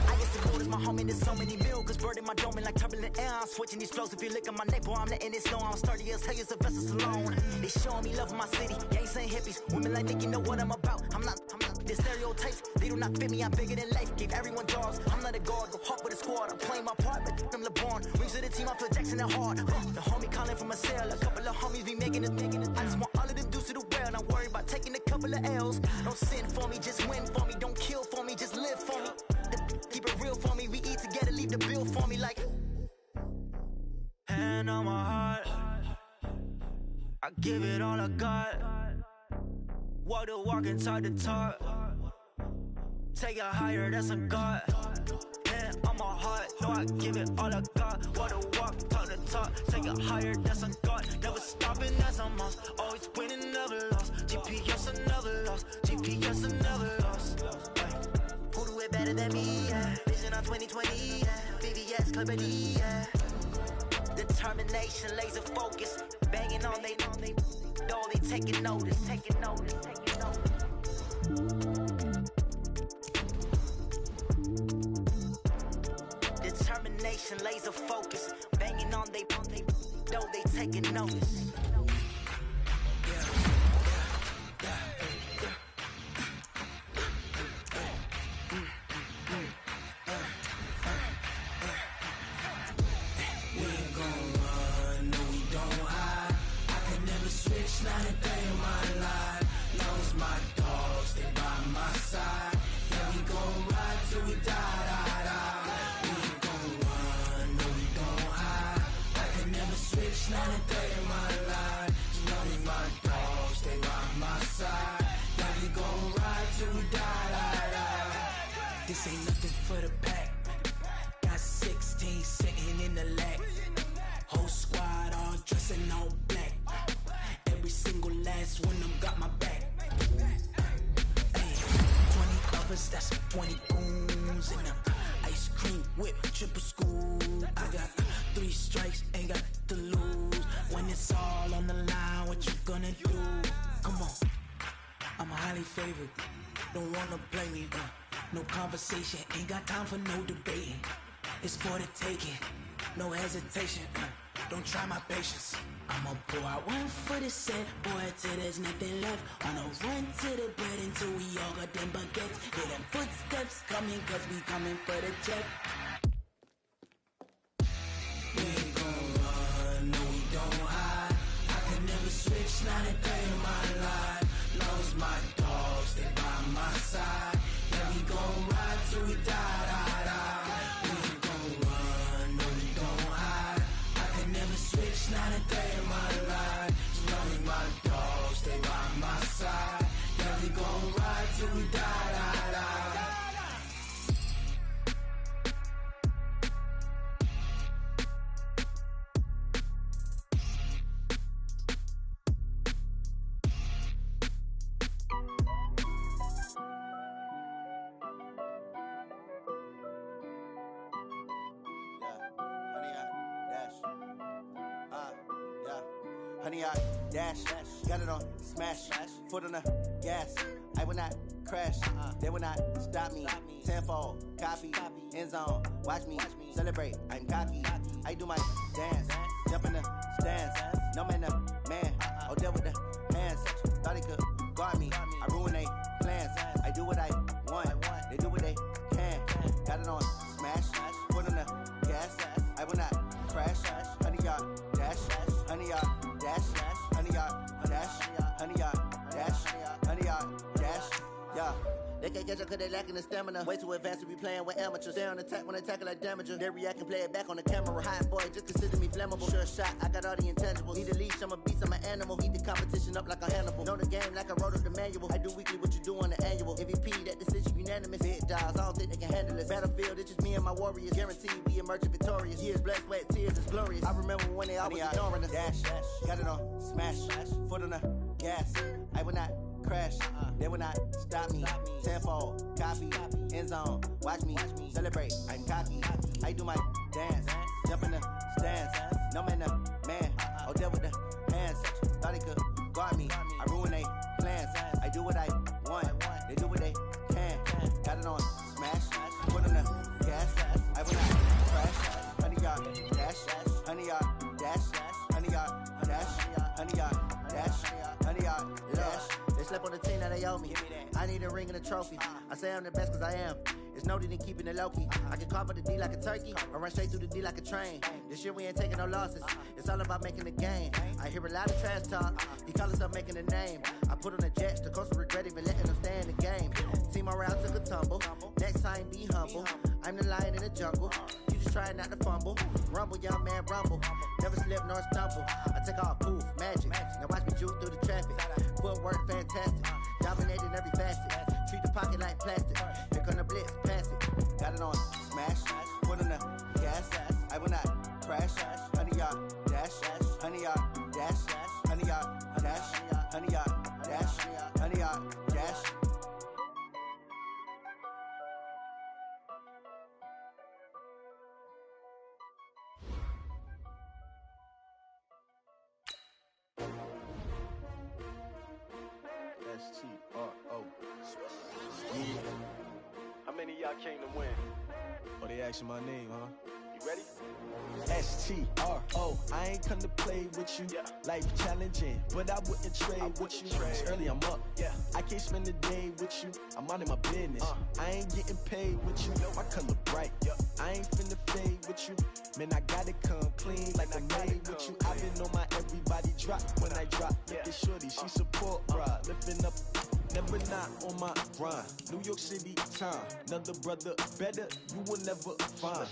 [SPEAKER 1] I guess the gold is my homie. There's so many mil, cause bird in my dome and like turbulent air. I'm switching these flows. If you look at my neck, boy, I'm letting it slow. I'm sturdy as hell, it's a vessel Salone. They showing me love in my city. Gangs ain't hippies. Women like Nick, you know what I'm about. I'm not the stereotypes. They do not fit me. I'm bigger than life. Gave everyone jobs. I'm not a guard. Go hawk with a squad. I'm playing my part, but I'm LeBron. Rings to the team. I feel Jackson and hard. The homie calling from a cell. A couple of homies be making it. I just want all of them dudes to the well. Not worry about taking a couple of L's. Don't sin for me, just win for me. Don't kill for me, just live for me. Keep it real for me. We eat together, leave the bill for me like. Hand on my heart, I give it all I got. Walk the walk and talk the talk. Take it higher, that's a God. Hand on my heart, no, I give it all I got. Walk the walk, talk the talk. Take it higher, that's a God. Never stopping, that's a must. Always winning, never lost. GPS, I never lost. GPS, I never lost. Who do it better than me? Yeah. Vision on 2020. Yeah. VVS, Clarity. Yeah. Determination, laser focus. Banging on they door, they taking notice. Taking notice. Taking notice. Determination, laser focus. Banging on they door, they taking notice.
[SPEAKER 6] Not a day in my life. Long as my dogs stay by my side. Yeah, we gon' ride till we die. We ain't gon' run, no, we gon' hide. I can never switch, not a day in my life. As long as my dogs stay by my side. Yeah, we gon' ride till we die. This ain't nothing for the pack. Got 16 sitting in the lap. Whole squad all dressing all black. Every single last one of them got my back. Ay, 20 others, that's 20 goons. And ice cream whip, triple scoop. I got 3 strikes, ain't got to lose. When it's all on the line, what you gonna do? Come on, I'm highly favored. Don't wanna play me, no conversation. Ain't got time for no debating. It's for the taking, no hesitation. Don't try my patience. I'ma pour out one for the set, boy, till there's nothing left. On a run to the bread until we all got them baguettes. Hear them footsteps coming, cause we coming for the check. We ain't gon' run, no, we don't hide. I can never switch, not a day in my life. Long as my dogs stay by my side. Yeah, we gon' ride till we die. We ain't gon' run, no, we don't hide. I can never switch, not a day in my life. As long as my dogs stay by my side. Yeah, we gon' ride till we die.
[SPEAKER 7] Honey, I dash, got it on smash, foot on the gas. I will not crash, they will not stop me. Tenfold, copy, end zone, watch me celebrate. I'm cocky, I do my dance, jump in the stands. No man, man, oh deal with the hands. Thought he could guard me, I ruin they plans. I do what I want, they do what they can. Got it on smash, foot on the gas. I will not crash, honey, y'all dash, honey, y'all dash, honey, y'all dash, honey, y'all dash, honey, y'all dash, yeah. They can't catch up cause they lacking the stamina. Way too advanced to be playing with amateurs. Stay on attack when they tackle like damager. They react and play it back on the camera. Hot boy, just consider me flammable. Sure shot, I got all the intangibles. Need a leash, I'm a beast, I'm an animal. Eat the competition up like a Hannibal. Know the game like I wrote up the manual. I do weekly what you do on the annual. MVP, that decision unanimous. Big dials, I don't think they can handle it. Battlefield, it's just me and my warriors. Guaranteed we emerging victorious. Years, blood, sweat, tears, it's glorious. I remember when they always ignoring us. Dash, got it on smash, foot on the gas. I will not crash. They will not stop me. Tenfold, copy, end zone. Watch me celebrate. I'm cocky. I do my dance. Jump in the stands. No man, man. Oh, there with the hands. Thought he could guard me. I ruin they plans. I do what I want. They do what they can. Got it on smash. Put on the gas. I will not crash. 100-yard dash. 100-yard dash. 100-yard dash. 100-yard dash. 100-yard dash. They slept on the team that they owe me. I need a ring and a trophy. I say I'm the best cause I am. It's noted in keeping it low-key. I can carve up the D like a turkey or run straight through the D like a train. This year we ain't taking no losses. It's all about making the game. I hear a lot of trash talk. He call himself making a name. I put on the Jets. The coach will regret even letting them stay in the game. Team morale took a tumble. Next time be humble. I'm the lion in the jungle. You just try not to fumble. Rumble, young man, rumble. Never slip nor stumble. I take off, poof, magic. Now watch me juke through the traffic. Footwork fantastic. Dominating every facet. Treat the pocket like plastic. Here come the blitz, pass it. Got it on smash. Put on the gas. I will not crash. 100-yard dash. 100-yard dash. 100-yard dash. 100-yard dash. 100-yard dash.
[SPEAKER 8] S-T-R-O. Yeah.
[SPEAKER 5] How many of y'all came to win?
[SPEAKER 8] Oh, they asking my name, huh?
[SPEAKER 5] You ready?
[SPEAKER 8] S-T-R-O. I ain't come to play with you.
[SPEAKER 5] Yeah.
[SPEAKER 8] Life challenging, but I wouldn't trade with you. It's early, I'm up.
[SPEAKER 5] Yeah.
[SPEAKER 8] I can't spend the day with you. I'm minding my business. I ain't getting paid with you. My color bright.
[SPEAKER 5] Yeah.
[SPEAKER 8] I ain't finna fade with you. Man, I gotta come clean like I'm made with you. I've been on my everybody drop when I drop. Look at shorty, she support, bruh. Lifting up. Never not on my grind. New York City time. Another brother better, you will never find.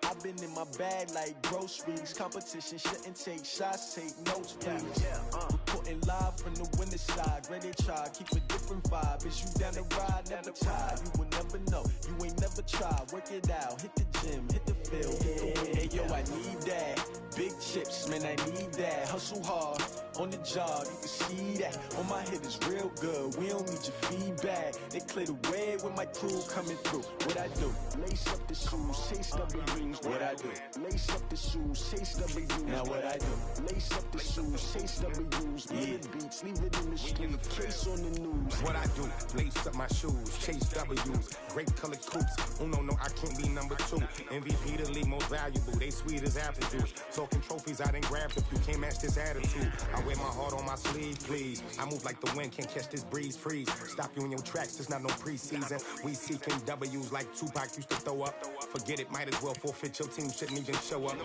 [SPEAKER 8] I've been in my bag like groceries. Competition shouldn't take shots, take notes, please. Reporting live from the winning side. Ready to try, keep a different vibe. Is you down the ride, never tired. You will never know, you ain't never tried. Work it out, hit the gym, hit the field, hit the wind. Hey yo, I need that. Big chips, man, I need that. Hustle hard, on the job, you can see that. On my head is real good, we don't need your feedback. They clear the way when my crew coming through. What I do? Lace up the shoes, chase W's. What I do? Lace up the shoes, chase W's. Now what I do? Lace up the shoes, chase W's. Yeah. Beats, leave it in the street, case on the news.
[SPEAKER 9] What I do? Lace up my shoes, chase W's. Great colored coops. Oh no, I can't be number 2. MVP the league most valuable. They sweet as apple juice. Talking trophies, I done grabbed a few. Can't match this attitude. I wear my heart on my sleeve, please. I move like the wind, can't catch this breeze. Freeze. Stop you in your tracks. There's not no preseason. We seeking W's like Tupac used to throw up. Forget it, might as well forfeit. Your team shouldn't even show up.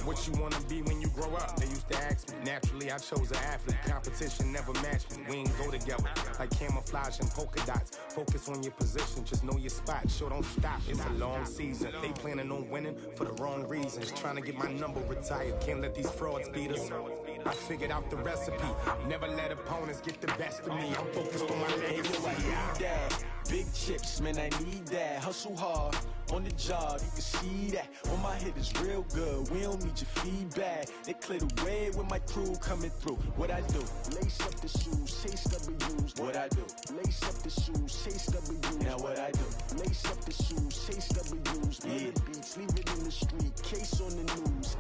[SPEAKER 9] What you wanna be when you grow up? They used to ask me. Naturally, I chose an athlete. Competition never matched me. We ain't go together like camouflage and polka dots. Focus on your position, just know your spot. Sure, don't stop. It's a long season. They planning on winning for the wrong reasons. Trying to get my number retired. Can't let these frauds beat us. I figured out the recipe. Never let opponents get the best of me. I'm focused on my legacy.
[SPEAKER 8] I need that. Big chips, man, I need that. Hustle hard, on the job, you can see that. On my head is real good, we don't need your feedback. They clear the way when my crew coming through. What I do? Lace up the shoes, chase W's. What I do? Lace up the shoes, chase W's. Now what I do? Lace up the shoes, chase W's. Yeah. Beats, leave it in the street, case on the news.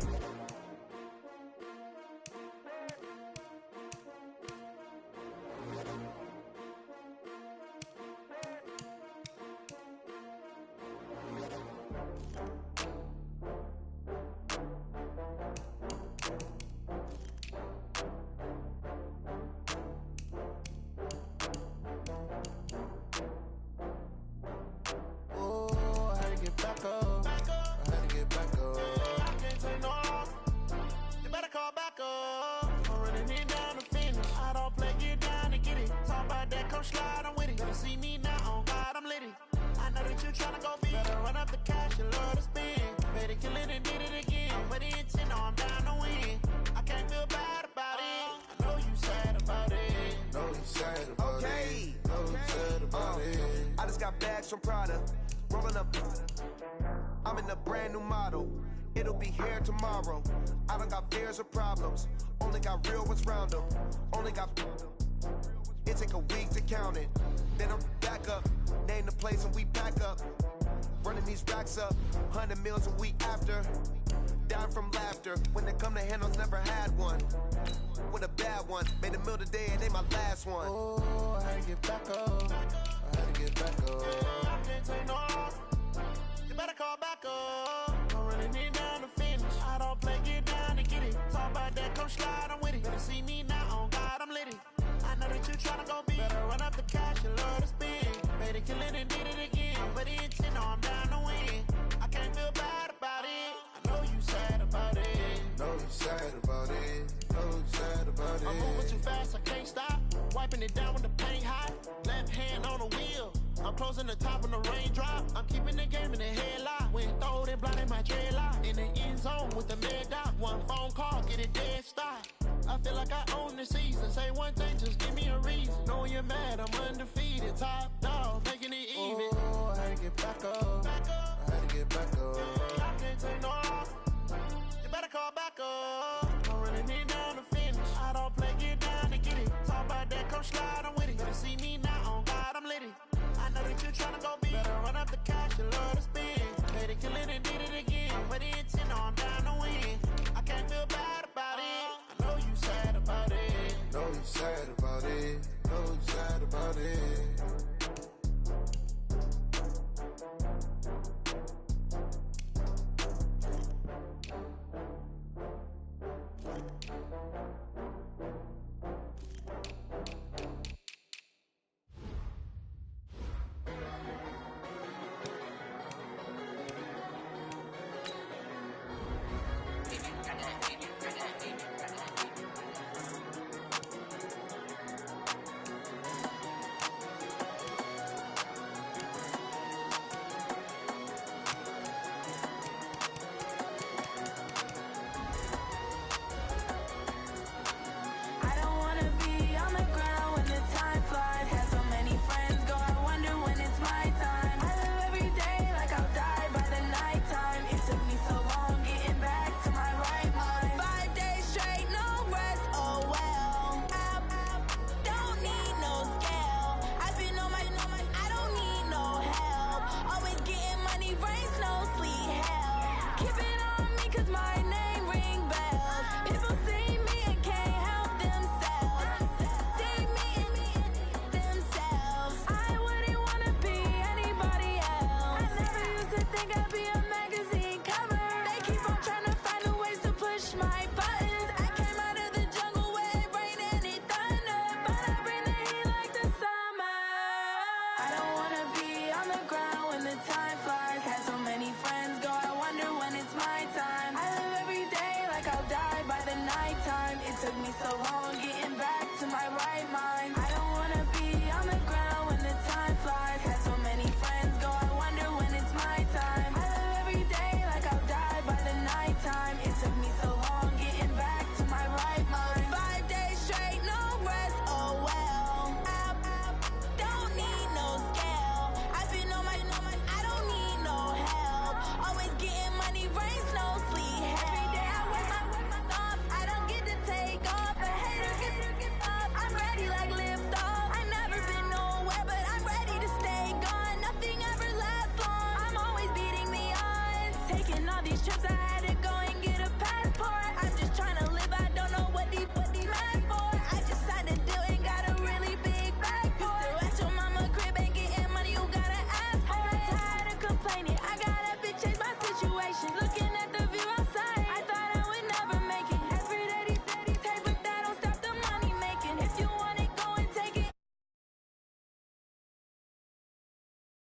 [SPEAKER 10] From Prada, rolling up. I'm in a brand new model. It'll be here tomorrow. I don't got fears or problems. Only got real ones round them. Only got It take a week to count it. Then I'm back up, name the place and we pack up. Running these racks up, 100 meals a week after. Down from laughter, when they come to handles, never had one. With a bad one, made a meal today and they my last one.
[SPEAKER 6] Oh, I had to get back up. I had to get back up. I can't take no loss. You better call back up. I'm running it down to finish. I don't play, get down to get it. Talk about that, come slide, I'm with it. Better see me now, on God, I'm litty. I know that you tryna go big. Better run up the cash, you love to spend. Made it, kill it, and did it again. But the intent, no, I'm down to win. I can't feel bad about it. I know you sad about it.
[SPEAKER 10] Know you sad about it. Know you sad about it.
[SPEAKER 6] I'm moving too fast, I can't stop. Wiping it down with the paint hot. Left hand on the wheel. I'm closing the top when the raindrop. I'm keeping the game in the headlock. When throwed and blinding my dreadlock. In the end zone with the mad dot. One phone call, get it dead stop. I feel like I own the season. Say one thing, just give me a reason. Knowing you're mad, I'm undefeated. Top dog, making it even.
[SPEAKER 10] Oh, I had to get back up. I had to get back up.
[SPEAKER 6] I can't take no loss. You better call back up. I'm running it down to finish. I don't play, get down to get it. Talk about that, come slide, I'm with it. Better see me now, on God, I'm litty. I know that you tryna go big. Better run up the cash, you love to spend. Made it, kill it, and did it again. But the intent, no, I'm down to win. I can't feel bad about it. I know you sad about it.
[SPEAKER 10] Know you sad about it. Know you sad about it.
[SPEAKER 11] Trips I had to